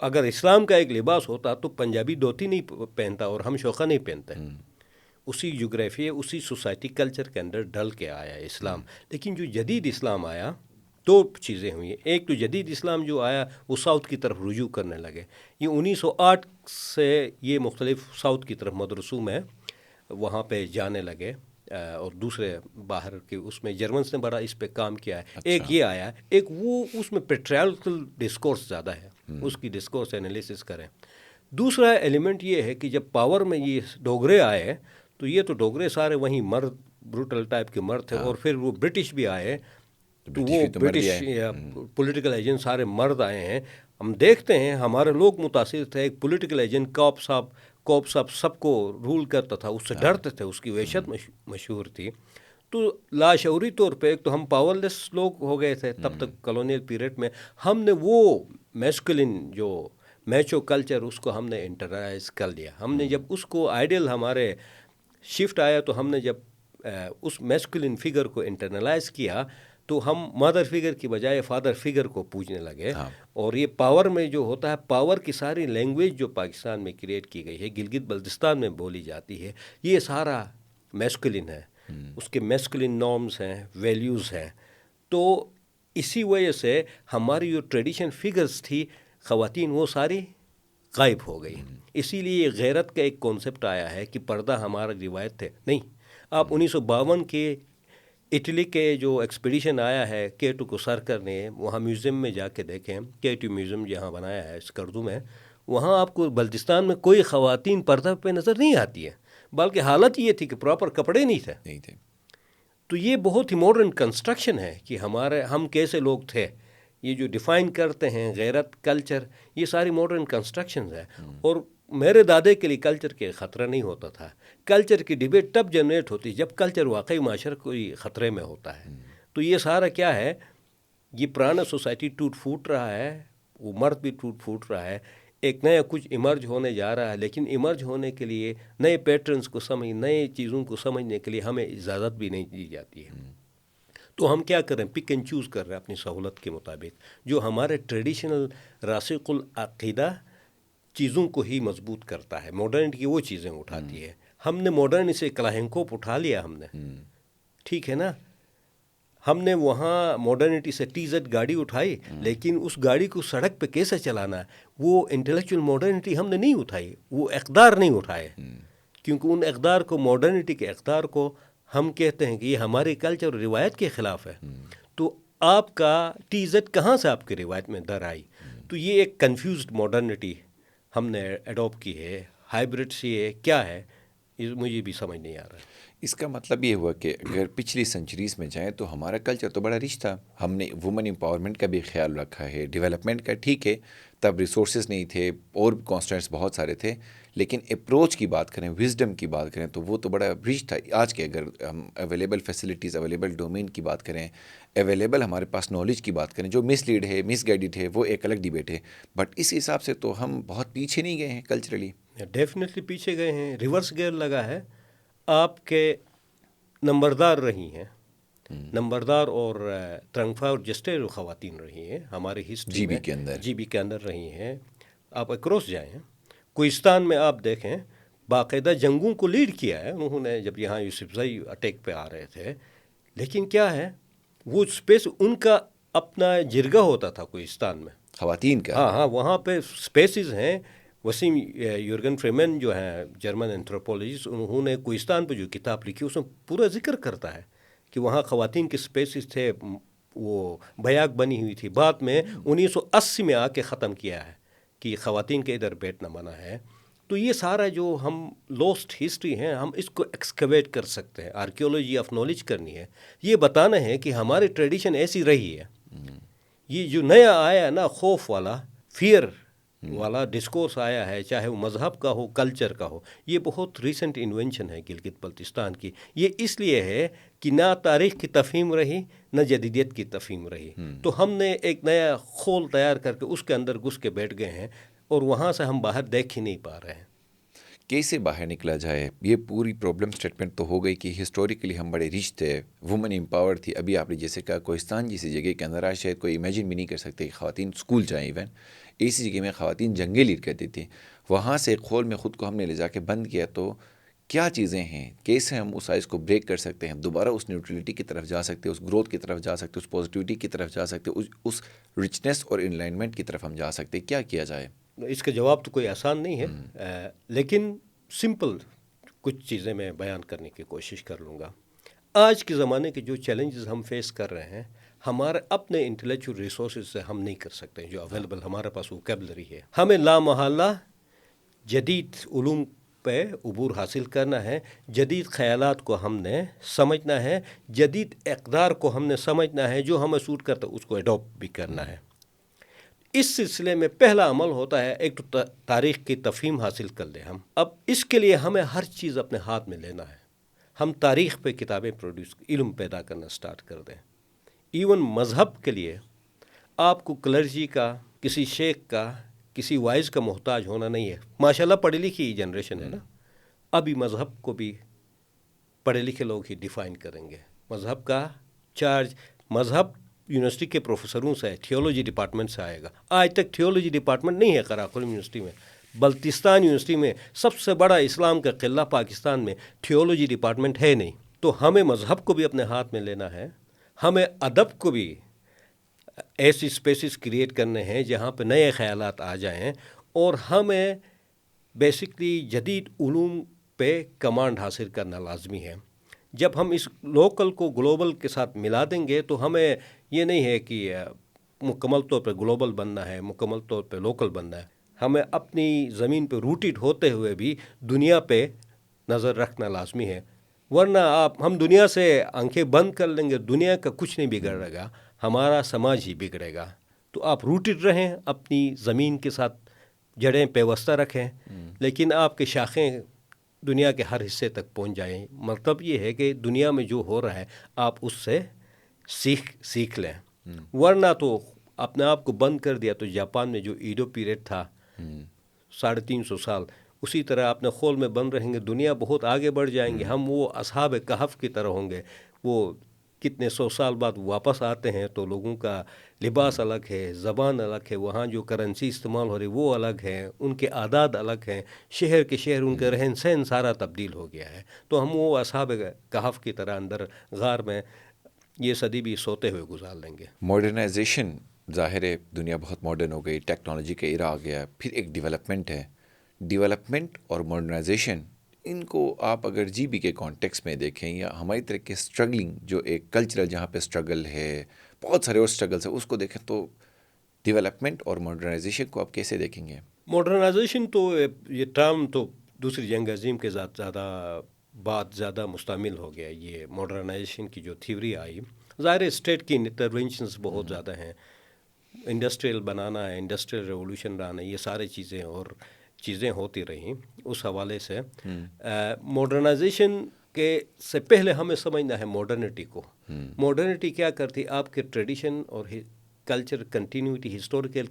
اگر اسلام کا ایک لباس ہوتا تو پنجابی دھوتی نہیں پہنتا اور ہم شوقہ نہیں پہنتے. اسی جغرافیہ، اسی سوسائٹی کلچر کے اندر ڈل کے آیا ہے اسلام. لیکن جو جدید اسلام آیا دو چیزیں ہوئی ہیں. ایک تو جدید اسلام جو آیا وہ ساؤتھ کی طرف رجوع کرنے لگے. یہ 1908 سے یہ مختلف ساؤتھ کی طرف مدرسوں میں وہاں پہ جانے لگے, اور دوسرے باہر کے اس میں جرمنس نے بڑا اس پہ کام کیا ہے. ایک یہ آیا, ایک وہ اس میں پیٹریارکل ڈسکورس زیادہ ہے, اس کی ڈسکورس انالیسس کریں. دوسرا ایلیمنٹ یہ ہے کہ جب پاور میں یہ ڈوگرے آئے تو یہ تو ڈوگرے سارے وہیں مرد بروٹل ٹائپ کے مرد تھے, اور پھر وہ برٹش بھی آئے تو وہ برٹش پولیٹیکل ایجنٹ سارے مرد آئے ہیں. ہم دیکھتے ہیں ہمارے لوگ متاثر تھے, ایک پولیٹیکل ایجنٹ کوپ صاحب سب کو رول کرتا تھا, اس سے ڈرتے تھے, اس کی وحشت مشہور تھی. تو لاشعوری طور پہ ایک تو ہم پاور لیس لوگ ہو گئے تھے تب تک کالونیل پیریڈ میں. ہم نے وہ میسکولن جو میچو کلچر اس کو ہم نے انٹرنلائز کر لیا. ہم نے جب اس کو آئیڈیل ہمارے شفٹ آیا تو ہم نے جب اس میسکولن فگر کو انٹرنلائز کیا تو ہم مدر فگر کی بجائے فادر فگر کو پوجنے لگے. اور یہ پاور میں جو ہوتا ہے, پاور کی ساری لینگویج جو پاکستان میں کریٹ کی گئی ہے, گلگت بلتستان میں بولی جاتی ہے, یہ سارا میسکولن ہے. اس کے میسکولن نارمز ہیں, ویلیوز ہیں. تو اسی وجہ سے ہماری جو ٹریڈیشن فگرز تھی خواتین وہ ساری غائب ہو گئی. اسی لیے غیرت کا ایک کانسیپٹ آیا ہے کہ پردہ ہمارا روایت تھے. نہیں, آپ 1952 کے اٹلی کے جو ایکسپیڈیشن آیا ہے کیٹو کو سر کرنے, وہاں میوزیم میں جا کے دیکھیں, کیٹو میوزیم جہاں بنایا ہے اسکردو میں, وہاں آپ کو بلتستان میں کوئی خواتین پردہ پہ نظر نہیں آتی ہے, بلکہ حالت یہ تھی کہ پراپر کپڑے نہیں تھے. تو یہ بہت ہی ماڈرن کنسٹرکشن ہے کہ ہم کیسے لوگ تھے. یہ جو ڈیفائن کرتے ہیں غیرت, کلچر, یہ ساری ماڈرن کنسٹرکشنز ہیں. اور میرے دادے کے لیے کلچر کے خطرہ نہیں ہوتا تھا. کلچر کی ڈبیٹ تب جنریٹ ہوتی جب کلچر واقعی معاشرے کوئی خطرے میں ہوتا ہے. تو یہ سارا کیا ہے, یہ پرانا سوسائٹی ٹوٹ پھوٹ رہا ہے, وہ مرد بھی ٹوٹ پھوٹ رہا ہے, ایک نیا کچھ ایمرج ہونے جا رہا ہے. لیکن ایمرج ہونے کے لیے نئے پیٹرنز کو نئے چیزوں کو سمجھنے کے لیے ہمیں اجازت بھی نہیں دی جاتی ہے. تو ہم کیا کریں, پک اینڈ چوز کر رہے ہیں اپنی سہولت کے مطابق. جو ہمارے ٹریڈیشنل راسخ العقیدہ چیزوں کو ہی مضبوط کرتا ہے, ماڈرنٹی کی وہ چیزیں اٹھاتی ہے. ہم نے ماڈرن سے کلاہنکوپ اٹھا لیا ہم نے, ٹھیک ہے نا. ہم نے وہاں ماڈرنٹی سے ٹی زیڈ گاڑی اٹھائی, لیکن اس گاڑی کو سڑک پہ کیسے چلانا ہے وہ انٹلیکچوئل ماڈرنٹی ہم نے نہیں اٹھائی, وہ اقدار نہیں اٹھائے. کیونکہ ان اقدار کو, ماڈرنٹی کے اقدار کو ہم کہتے ہیں کہ یہ ہماری کلچر اور روایت کے خلاف ہے. تو آپ کا ٹی زیڈ کہاں سے آپ کی روایت میں در آئی؟ تو یہ ایک کنفیوزڈ ماڈرنٹی ہم نے ایڈاپٹ کی ہے. ہائبرڈ سی ہے, کیا ہے, مجھے بھی سمجھ نہیں آ رہا ہے. اس کا مطلب یہ ہوا کہ اگر پچھلی سنچریز میں جائیں تو ہمارا کلچر تو بڑا رچ تھا. ہم نے وومن امپاورمنٹ کا بھی خیال رکھا ہے, ڈیولپمنٹ کا, ٹھیک ہے تب ریسورسز نہیں تھے اور کانسٹنٹس بہت سارے تھے, لیکن اپروچ کی بات کریں, وزڈم کی بات کریں تو وہ تو بڑا رچ تھا. آج کے اگر ہم اویلیبل فیسلٹیز, اویلیبل ڈومین کی بات کریں, اویلیبل ہمارے پاس نالج کی بات کریں, جو مس لیڈ ہے, مس گائیڈڈ ہے, وہ ایک الگ ڈیبیٹ ہے. بٹ اس حساب سے تو ہم بہت پیچھے نہیں گئے ہیں کلچرلی. ڈیفینیٹلی پیچھے گئے ہیں, ریورس گیئر لگا ہے. آپ کے نمبردار رہی ہیں, نمبردار اور ترنگفا اور جسٹے جو خواتین رہی ہیں ہماری ہسٹری میں, جی بی کے اندر رہی ہیں. آپ اکروس جائیں, کوہستان میں آپ دیکھیں باقاعدہ جنگوں کو لیڈ کیا ہے انہوں نے جب یہاں یوسفزئی اٹیک پہ آ رہے تھے. لیکن کیا ہے, وہ اسپیس ان کا اپنا جرگہ ہوتا تھا کوہستان میں, خواتین کا. ہاں, وہاں پہ اسپیسز ہیں. وسیم یورگن فریمن جو ہیں جرمن اینتھروپولوجسٹ, انہوں نے کوہستان پہ جو کتاب لکھی اس میں پورا ذکر کرتا ہے کہ وہاں خواتین کے اسپیسز تھے, وہ بیاگ بنی ہوئی تھی. بعد میں 1980 میں آ کے ختم کیا ہے کہ خواتین کے ادھر بیٹھنا منع ہے. تو یہ سارا جو ہم لوسٹ ہسٹری ہیں ہم اس کو ایکسکیویٹ کر سکتے ہیں, آرکیولوجی آف نالج کرنی ہے, یہ بتانا ہے کہ ہماری ٹریڈیشن ایسی رہی ہے. یہ جو نیا آیا نا خوف والا, فیئر والا ڈسکورس آیا ہے, چاہے وہ مذہب کا ہو, کلچر کا ہو, یہ بہت ریسنٹ انوینشن ہے گلگت بلتستان کی. یہ اس لیے ہے کہ نہ تاریخ کی تفہیم رہی نہ جدیدیت کی تفہیم رہی. تو ہم نے ایک نیا خول تیار کر کے اس کے اندر گھس کے بیٹھ گئے ہیں اور وہاں سے ہم باہر دیکھ ہی نہیں پا رہے ہیں. کیسے باہر نکلا جائے؟ یہ پوری پرابلم سٹیٹمنٹ تو ہو گئی کہ ہسٹوریکلی ہم بڑے رچ تھے, وومن امپاور تھی. ابھی آپ نے جیسے کہا کوہستان جیسی جگہ کے اندر آج شاید کوئی امیجن بھی نہیں کر سکتے کہ خواتین اسکول جائیں. ایون اسی جگہ میں خواتین جنگیں لیڈ کرتی تھیں. وہاں سے ایک خول میں خود کو ہم نے لے جا کے بند کیا تو کیا چیزیں ہیں، کیسے ہم اس سائز کو بریک کر سکتے ہیں، دوبارہ اس نیوٹرلٹی کی طرف جا سکتے ہیں، اس گروتھ کی طرف جا سکتے ہیں، اس پازیٹیوٹی کی طرف جا سکتے ہیں، اس رچنس اور انلائنمنٹ کی طرف ہم جا سکتے ہیں؟ کیا کیا جائے؟ اس کا جواب تو کوئی آسان نہیں ہے، لیکن سمپل کچھ چیزیں میں بیان کرنے کی کوشش کر لوں گا. آج کے زمانے کے جو چیلنجز ہم فیس کر رہے ہیں، ہمارے اپنے انٹلیکچوئل ریسورسز سے ہم نہیں کر سکتے. جو اویلیبل ہمارے پاس ووکیبلری ہے، ہمیں لامحالہ جدید علوم پہ عبور حاصل کرنا ہے، جدید خیالات کو ہم نے سمجھنا ہے، جدید اقدار کو ہم نے سمجھنا ہے، جو ہمیں سوٹ کرتا ہے اس کو اڈاپٹ بھی کرنا ہے. اس سلسلے میں پہلا عمل ہوتا ہے ایک تو تاریخ کی تفہیم حاصل کر لیں ہم. اب اس کے لیے ہمیں ہر چیز اپنے ہاتھ میں لینا ہے. ہم تاریخ پہ کتابیں علم پیدا کرنا سٹارٹ کر دیں. ایون مذہب کے لیے آپ کو کلرجی کا، کسی شیخ کا، کسی وائز کا محتاج ہونا نہیں ہے. ماشاءاللہ پڑھی لکھی جنریشن ہے نا، ابھی مذہب کو بھی پڑھے لکھے لوگ ہی ڈیفائن کریں گے. مذہب کا چارج مذہب یونیورسٹی کے پروفیسروں سے، تھیولوجی ڈپارٹمنٹ سے آئے گا. آج تک تھیولوجی ڈپارٹمنٹ نہیں ہے قراقرم یونیورسٹی میں. بلتستان یونیورسٹی میں سب سے بڑا اسلام کا قلعہ پاکستان میں تھیولوجی ڈپارٹمنٹ ہے نہیں. تو ہمیں مذہب کو بھی اپنے ہاتھ میں لینا ہے، ہمیں ادب کو بھی ایسی اسپیسز کریٹ کرنے ہیں جہاں پہ نئے خیالات آ جائیں، اور ہمیں بیسکلی جدید علوم پہ کمانڈ حاصل کرنا لازمی ہے. جب ہم اس لوکل کو گلوبل کے ساتھ ملا دیں گے تو ہمیں یہ نہیں ہے کہ مکمل طور پہ گلوبل بننا ہے، مکمل طور پہ لوکل بننا ہے. ہمیں اپنی زمین پہ روٹیڈ ہوتے ہوئے بھی دنیا پہ نظر رکھنا لازمی ہے. ورنہ ہم دنیا سے آنکھیں بند کر لیں گے، دنیا کا کچھ نہیں بگڑے گا، ہمارا سماج ہی بگڑے گا. تو آپ روٹیڈ رہیں، اپنی زمین کے ساتھ جڑیں پیوستہ رکھیں، لیکن آپ کے شاخیں دنیا کے ہر حصے تک پہنچ جائیں. مطلب یہ ہے کہ دنیا میں جو ہو رہا ہے آپ اس سے سیکھ لیں. ورنہ تو اپنے آپ کو بند کر دیا تو جاپان میں جو ایڈو پیریڈ تھا 350 سال، اسی طرح اپنے خول میں بند رہیں گے، دنیا بہت آگے بڑھ جائیں گے. ہم وہ اصحاب کہف کی طرح ہوں گے. وہ کتنے 100 سال بعد واپس آتے ہیں تو لوگوں کا لباس الگ ہے، زبان الگ ہے، وہاں جو کرنسی استعمال ہو رہی وہ الگ ہے، ان کے عادات الگ ہیں، شہر کے شہر ان کے رہن سہن سارا تبدیل ہو گیا ہے. تو ہم وہ اصحاب کہف کی طرح اندر غار میں یہ صدی بھی سوتے ہوئے گزار لیں گے. ماڈرنائزیشن، ظاہر ہے دنیا بہت ماڈرن ہو گئی، ٹیکنالوجی کا ایرا آ گیا، پھر ایک ڈیولپمنٹ ہے. ڈیولپمنٹ اور ماڈرنائزیشن، ان کو آپ اگر جی بی کے کانٹیکس میں دیکھیں، یا ہماری طرح کے اسٹرگلنگ جو ایک کلچرل جہاں پہ اسٹرگل ہے، بہت سارے اور اسٹرگلس ہیں، اس کو دیکھیں تو ڈیولپمنٹ اور ماڈرنائزیشن کو آپ کیسے دیکھیں گے؟ ماڈرنائزیشن تو یہ ٹرم تو دوسری جنگ عظیم کے زیادہ مستعمل ہو گیا. یہ ماڈرنائزیشن کی جو تھیوری آئی، ظاہر اسٹیٹ کی انٹرونشنز بہت زیادہ ہیں. انڈسٹریل بنانا ہے، انڈسٹریل ریولوشن لانا ہے، یہ سارے چیزیں ہوتی رہیں. اس حوالے سے ماڈرنائزیشن کے سے پہلے ہمیں سمجھنا ہے ماڈرنٹی کو. ماڈرنٹی کیا کرتی؟ آپ کے ٹریڈیشن اور کلچر کنٹینیوٹی، ہسٹوریکل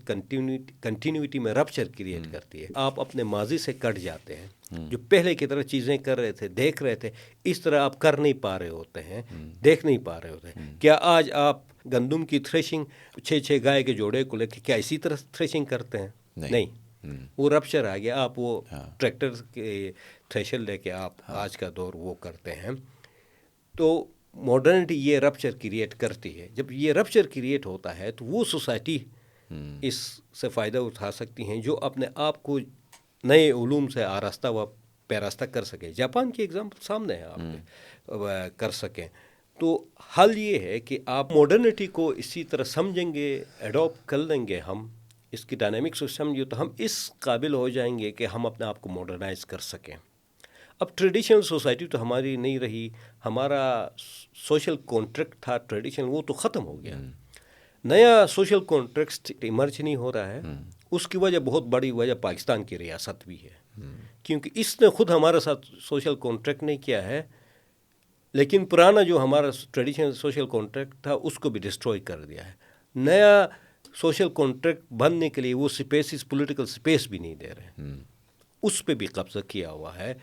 کنٹینیوٹی میں رپچر کریٹ کرتی ہے. آپ اپنے ماضی سے کٹ جاتے ہیں. جو پہلے کی طرح چیزیں کر رہے تھے، دیکھ رہے تھے، اس طرح آپ کر نہیں پا رہے ہوتے ہیں، دیکھ نہیں پا رہے ہوتے ہیں. کیا آج آپ گندم کی تھریشنگ 6 گائے کے جوڑے کو لے کے کیا اسی طرح تھریشنگ کرتے ہیں؟ نہیں. وہ رپچر آ گیا. آپ وہ ٹریکٹر کے تھریشر لے کے آپ آج کا دور وہ کرتے ہیں. تو ماڈرنٹی یہ رپچر کریٹ کرتی ہے. جب یہ رپچر کریٹ ہوتا ہے تو وہ سوسائٹی اس سے فائدہ اٹھا سکتی ہیں جو اپنے آپ کو نئے علوم سے آراستہ و پیراستہ کر سکے. جاپان کی ایگزامپل سامنے ہے، آپ کر سکیں. تو حل یہ ہے کہ آپ ماڈرنٹی کو اسی طرح سمجھیں گے، ایڈاپٹ کر لیں گے، ہم اس کی ڈائنامکس کو سمجھیں تو ہم اس قابل ہو جائیں گے کہ ہم اپنے آپ کو ماڈرنائز کر سکیں. اب ٹریڈیشنل سوسائٹی تو ہماری نہیں رہی. ہمارا سوشل کانٹریکٹ تھا ٹریڈیشنل، وہ تو ختم ہو گیا. نیا سوشل کانٹریکٹ ایمرج نہیں ہو رہا ہے. اس کی وجہ، بہت بڑی وجہ پاکستان کی ریاست بھی ہے، کیونکہ اس نے خود ہمارے ساتھ سوشل کانٹریکٹ نہیں کیا ہے، لیکن پرانا جو ہمارا ٹریڈیشنل سوشل کانٹریکٹ تھا اس کو بھی ڈسٹروائے کر دیا ہے. نیا سوشل کانٹریکٹ بننے کے لیے وہ سپیسز، پولیٹیکل سپیس بھی نہیں دے رہے، اس پہ بھی قبضہ کیا ہوا ہے.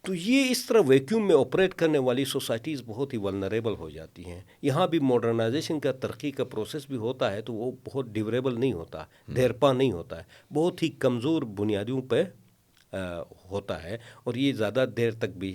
تو یہ اس طرح ویکیوم میں آپریٹ کرنے والی سوسائٹیز بہت ہی ولنریبل ہو جاتی ہیں. یہاں بھی ماڈرنائزیشن کا ترقی کا پروسیس بھی ہوتا ہے تو وہ بہت ڈیوریبل نہیں ہوتا، دیرپا نہیں ہوتا ہے، بہت ہی کمزور بنیادوں پہ ہوتا ہے، اور یہ زیادہ دیر تک بھی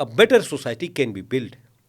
a better society can be built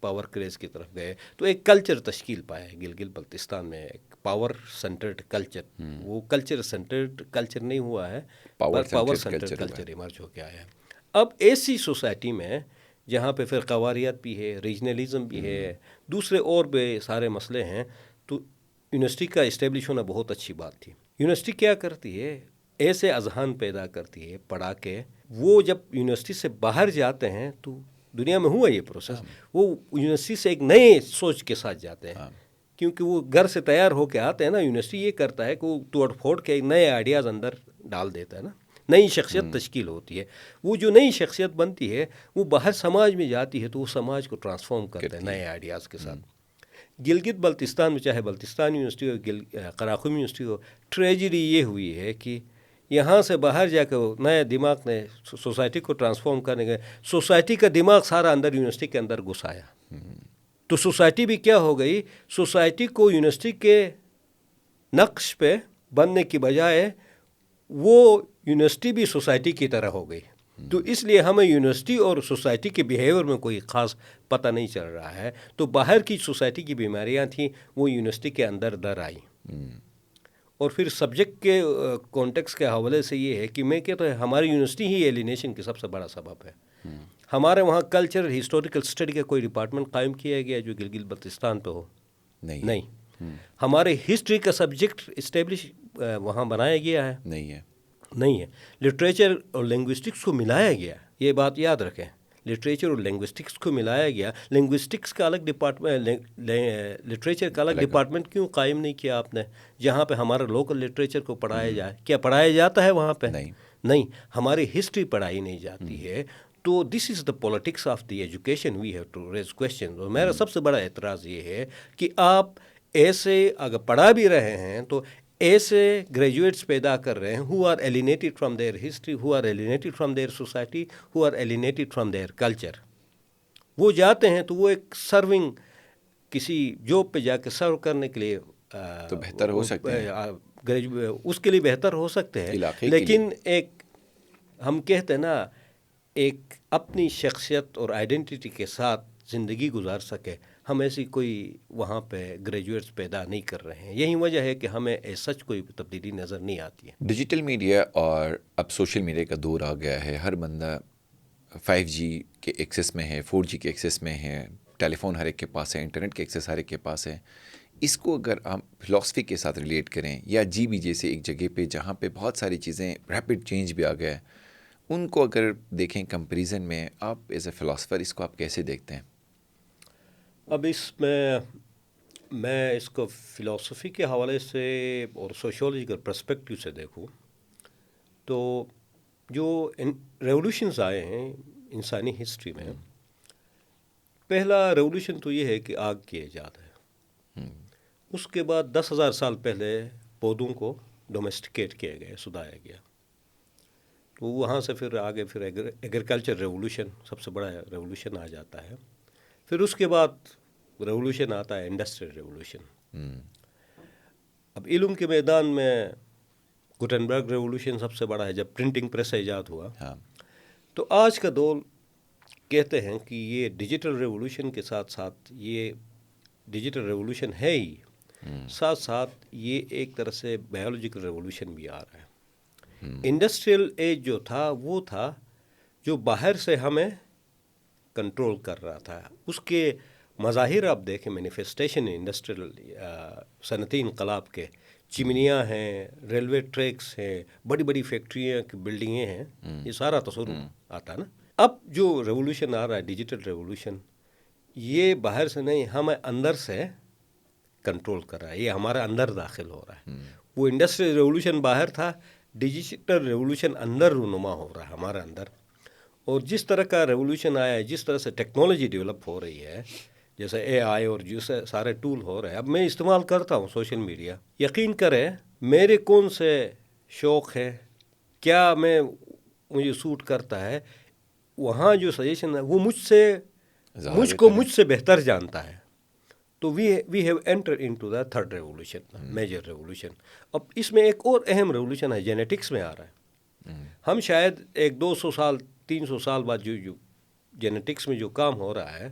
power craze کی طرف گئے تو ایک کلچر تشکیل پایا ہے گلگت بلتستان میں، ایک پاور سینٹرڈ کلچر. وہ کلچر سینٹرڈ کلچر نہیں ہوا ہے، پاور سینٹرڈ کلچر ایمرج ہو کے آیا ہے. اب ایسی سوسائٹی میں جہاں پہ پھر قواریت بھی ہے، ریجنلزم بھی ہے، دوسرے اور بھی سارے مسئلے ہیں، تو یونیورسٹی کا اسٹیبلش ہونا بہت اچھی بات تھی. یونیورسٹی کیا کرتی ہے، ایسے اذہان پیدا کرتی ہے پڑھا کے. وہ جب یونیورسٹی سے باہر جاتے ہیں تو دنیا میں ہوا یہ پروسیس، وہ یونیورسٹی سے ایک نئے سوچ کے ساتھ جاتے ہیں، کیونکہ وہ گھر سے تیار ہو کے آتے ہیں نا. یونیورسٹی یہ کرتا ہے کہ وہ توڑ پھوڑ کے نئے آئیڈیاز اندر ڈال دیتا ہے نا، نئی شخصیت تشکیل ہوتی ہے. وہ جو نئی شخصیت بنتی ہے وہ باہر سماج میں جاتی ہے تو وہ سماج کو ٹرانسفارم کرتا ہے نئے آئیڈیاز کے ساتھ. گلگت بلتستان میں چاہے بلتستان یونیورسٹی ہو، قراقم یونیورسٹی ہو، ٹریجڈی یہ ہوئی ہے کہ یہاں سے باہر جا کے وہ نئے دماغ نے سوسائٹی کو ٹرانسفارم کرنے گئے، سوسائٹی کا دماغ سارا اندر یونیورسٹی کے اندر گھس آیا. تو سوسائٹی بھی کیا ہو گئی، سوسائٹی کو یونیورسٹی کے نقش پہ بننے کی بجائے وہ یونیورسٹی بھی سوسائٹی کی طرح ہو گئی. تو اس لیے ہمیں یونیورسٹی اور سوسائٹی کے بیہیویئر میں کوئی خاص پتہ نہیں چل رہا ہے. تو باہر کی سوسائٹی کی بیماریاں تھیں وہ یونیورسٹی کے اندر در آئیں. اور پھر سبجیکٹ کے کانٹیکس کے حوالے سے یہ ہے کہ میں کہتا ہوں ہماری یونیورسٹی ہی ایلینیشن کی سب سے بڑا سبب ہے. ہمارے وہاں کلچر ہسٹوریکل اسٹڈی کا کوئی ڈپارٹمنٹ قائم کیا گیا جو گلگت بلتستان پہ ہو؟ نہیں. ہمارے ہسٹری کا سبجیکٹ اسٹیبلش وہاں بنایا گیا ہے؟ نہیں ہے. لٹریچر اور لنگوسٹکس کو ملایا گیا، یہ بات یاد رکھیں، لٹریچر اور لنگوسٹکس کو ملایا گیا. لنگوسٹکس کا الگ ڈپارٹمنٹ، لٹریچر کا الگ ڈپارٹمنٹ کیوں قائم نہیں کیا آپ نے جہاں پہ ہمارا لوکل لٹریچر کو پڑھایا جائے؟ کیا پڑھایا جاتا ہے وہاں پہ؟ نہیں. ہماری ہسٹری پڑھائی نہیں جاتی ہے. تو this is the politics of the education, we have to raise question. اور میرا سب سے بڑا اعتراض یہ ہے کہ آپ ایسے اگر پڑھا بھی رہے ہیں تو ایسے گریجویٹس پیدا کر رہے ہیں who are alienated from their history, who are alienated from their society, who are alienated from their culture. وہ جاتے ہیں تو وہ ایک سرونگ کسی جاب پہ جا کے سرو کرنے کے لیے تو بہتر ہو سکتے ہیں، اس کے لیے بہتر ہو سکتے ہیں، لیکن ایک ہم کہتے ہیں نا ایک اپنی شخصیت اور آئیڈینٹی کے ساتھ زندگی گزار سکے، ہم ایسی کوئی وہاں پہ گریجویٹس پیدا نہیں کر رہے ہیں. یہی وجہ ہے کہ ہمیں سچ کوئی تبدیلی نظر نہیں آتی ہے. ڈیجیٹل میڈیا اور اب سوشل میڈیا کا دور آ گیا ہے. ہر بندہ 5G کے ایکسیس میں ہے، 4G کے ایکسیس میں ہے، ٹیلی فون ہر ایک کے پاس ہے، انٹرنیٹ کے ایکسیس ہر ایک کے پاس ہے. اس کو اگر ہم فلاسفی کے ساتھ ریلیٹ کریں یا بھی جیسے ایک جگہ پہ جہاں پہ بہت ساری چیزیں ریپڈ چینج بھی آ گیا ہے، ان کو اگر دیکھیں کمپیریزن میں، آپ ایز اے فلاسفر اس کو آپ کیسے دیکھتے ہیں؟ اب اس میں اس کو فلاسفی کے حوالے سے اور سوشیولوجیکل پرسپیکٹیو سے دیکھوں تو جو ریولوشنز آئے ہیں انسانی ہسٹری میں، پہلا ریولوشن تو یہ ہے کہ آگ کی ایجاد ہے. اس کے بعد 10,000 سال پہلے پودوں کو ڈومیسٹیکیٹ کیا گیا، سدھایا گیا. تو وہاں سے پھر آگے پھر ایگریکلچر ریولوشن سب سے بڑا ریولوشن آ جاتا ہے. پھر اس کے بعد ریولوشن آتا ہے انڈسٹریل ریولوشن. اب علم کے میدان میں گوٹنبرگ ریولوشن سب سے بڑا ہے، جب پرنٹنگ پریس ایجاد ہوا. تو آج کا دور کہتے ہیں کہ یہ ڈیجیٹل ریولوشن کے ساتھ ساتھ، یہ ڈیجیٹل ریولوشن ہے ہی، ساتھ ساتھ یہ ایک طرح سے بایولوجیکل ریولوشن بھی آ رہا ہے. انڈسٹریل ایج جو تھا وہ تھا جو باہر سے ہمیں کنٹرول کر رہا تھا. اس کے مظاہر آپ دیکھیں، مینیفیسٹیشن انڈسٹریل صنعتی انقلاب کے، چمنیاں ہیں، ریلوے ٹریکس ہیں، بڑی بڑی فیکٹریاں کی بلڈنگیں ہیں، یہ سارا تصور آتا ہے نا. اب جو ریولوشن آ رہا ہے ڈیجیٹل ریولوشن، یہ باہر سے نہیں، ہمیں اندر سے کنٹرول کر رہا ہے، یہ ہمارے اندر داخل ہو رہا ہے. وہ انڈسٹریل ریولوشن باہر تھا، ڈیجیٹل ریولوشن اندر رونما ہو رہا ہے ہمارے اندر. اور جس طرح کا ریولوشن آیا ہے، جس طرح سے ٹیکنالوجی ڈیولپ ہو رہی ہے، جیسے AI اور جیسے سارے ٹول ہو رہے ہیں. اب میں استعمال کرتا ہوں سوشل میڈیا، یقین کریں میرے کون سے شوق ہے، کیا مجھے سوٹ کرتا ہے، وہاں جو سجیشن ہے وہ مجھ کو مجھ سے بہتر جانتا ہے. تو we have enter into the third revolution, major revolution. اب اس میں ایک اور اہم ریولوشن ہے، جینیٹکس میں آ رہا ہے. ہم شاید 100-200 سال 300 سال بعد جو جینیٹکس میں جو کام ہو رہا ہے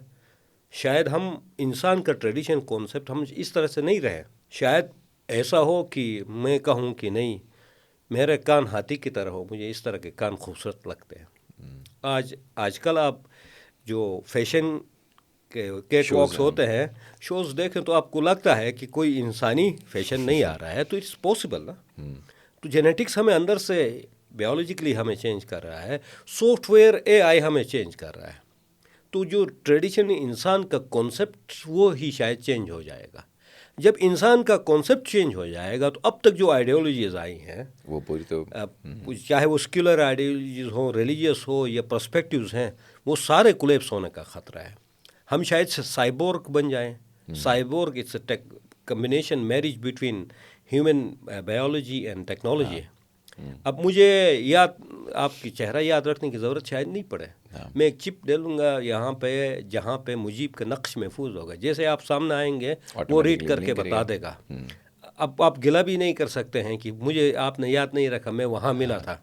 شاید ہم انسان کا ٹریڈیشن کانسیپٹ ہم اس طرح سے نہیں رہے. شاید ایسا ہو کہ میں کہوں کہ نہیں میرے کان ہاتھی کی طرح ہو, مجھے اس طرح کے کان خوبصورت لگتے ہیں. آج کل آپ جو فیشن کے کیٹ واکس ہوتے ہیں, شوز دیکھیں تو آپ کو لگتا ہے کہ کوئی انسانی فیشن نہیں آ رہا ہے. تو اٹس پاسبل نا. تو جینیٹکس ہمیں اندر سے بیولوجیکلی ہمیں چینج کر رہا ہے, سافٹ ویئر اے آئی ہمیں چینج کر رہا ہے. تو جو ٹریڈیشن انسان کا کانسیپٹ وہ ہی شاید چینج ہو جائے گا. جب انسان کا کانسیپٹ چینج ہو جائے گا تو اب تک جو آئیڈیالوجیز آئی ہیں وہ پوری تو چاہے وہ سیکولر آئیڈیالوجیز ہوں, ریلیجیس ہو یا پرسپیکٹیوز ہیں, وہ سارے کولیپس ہونے کا خطرہ ہے. ہم شاید سے سائبورگ بن جائیں. Cyborg it's a combination marriage between human biology and technology. اب مجھے آپ کی چہرہ یاد رکھنے کی ضرورت شاید نہیں پڑے. میں ایک چپ ڈالوں گا یہاں پہ جہاں پہ مجیب کا نقش محفوظ ہوگا. جیسے آپ سامنے آئیں گے وہ ریڈ کر کے بتا دے گا. اب آپ گلا بھی نہیں کر سکتے ہیں کہ مجھے آپ نے یاد نہیں رکھا, میں وہاں ملا تھا.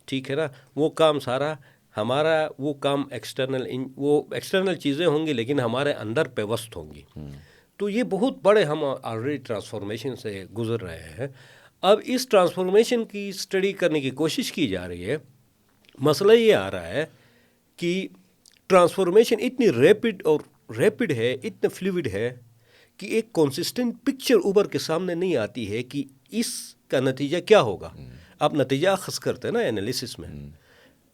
ٹھیک ہے نا. وہ کام سارا ہمارا, وہ کام ایکسٹرنل چیزیں ہوں گی لیکن ہمارے اندر پیوست ہوں گی. تو یہ بہت بڑے ہم آلریڈی ٹرانسفارمیشن سے گزر رہے ہیں. اب اس ٹرانسفارمیشن کی اسٹڈی کرنے کی کوشش کی جا رہی ہے. مسئلہ یہ آ رہا ہے کہ ٹرانسفارمیشن اتنی ریپڈ ہے, اتنا فلوئڈ ہے کہ ایک کنسسٹنٹ پکچر اوپر کے سامنے نہیں آتی ہے کہ اس کا نتیجہ کیا ہوگا. آپ نتیجہ اخذ کرتے ہیں نا انالیسس میں.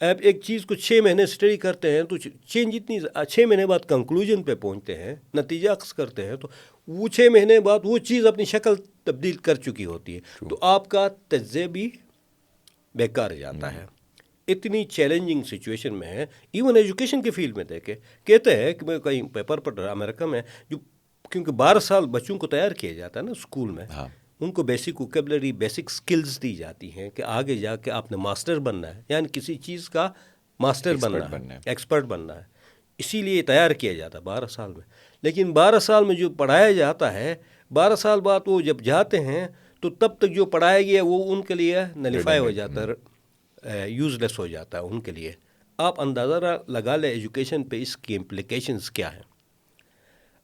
اب ایک چیز کو 6 مہینے اسٹڈی کرتے ہیں تو چینج اتنی 6 مہینے بعد کنکلوژن پہ پہنچتے ہیں, نتیجہ اخذ کرتے ہیں تو وہ 6 مہینے بعد وہ چیز اپنی شکل تبدیل کر چکی ہوتی ہے. تو آپ کا تجزیہ بھی بیکار جاتا ہے. اتنی چیلنجنگ سچویشن میں ہے. ایون ایجوکیشن کے فیلڈ میں دیکھے کہتے ہیں کہ میں کہیں پیپر پڑھ رہا امریکہ میں, جو کیونکہ 12 سال بچوں کو تیار کیا جاتا ہے نا اسکول میں, ان کو بیسک ووکیبلری بیسک سکلز دی جاتی ہیں کہ آگے جا کے آپ نے ماسٹر بننا ہے, یعنی کسی چیز کا ماسٹر بننا ہے, ایکسپرٹ بننا ہے. اسی لیے تیار کیا جاتا ہے 12 سال میں. لیکن 12 سال میں جو پڑھایا جاتا ہے 12 سال بعد وہ جب جاتے ہیں تو تب تک جو پڑھایا گیا وہ ان کے لیے نلیفائی ہو جاتا ہے, یوز لیس ہو جاتا ہے ان کے لیے. آپ اندازہ لگا لیں ایجوکیشن پہ اس کی امپلیکیشنز کیا ہیں.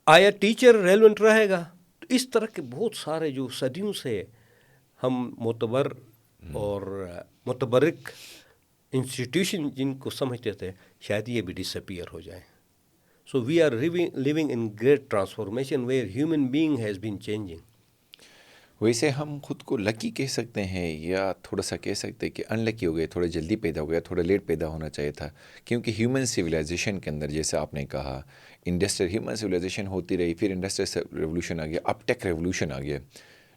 آیا ٹیچر ریلیونٹ رہے گا؟ تو اس طرح کے بہت سارے جو صدیوں سے ہم معتبر اور متبرک انسٹیٹیوشن جن کو سمجھتے تھے شاید یہ بھی ڈس اپیئر ہو جائیں. So we are living in great transformation where human being has been changing. ویسے ہم خود کو لکی کہہ سکتے ہیں یا تھوڑا سا کہہ سکتے ہیں کہ ان لکی ہو گئے, تھوڑا جلدی پیدا ہو گیا, تھوڑا لیٹ پیدا ہونا چاہیے تھا. کیونکہ ہیومن سویلائزیشن کے اندر جیسے آپ نے کہا ہیومن سویلائزیشن ہوتی رہی, پھر انڈسٹریل ریولوشن آ گیا, اب ٹیک ریولوشن آ گیا.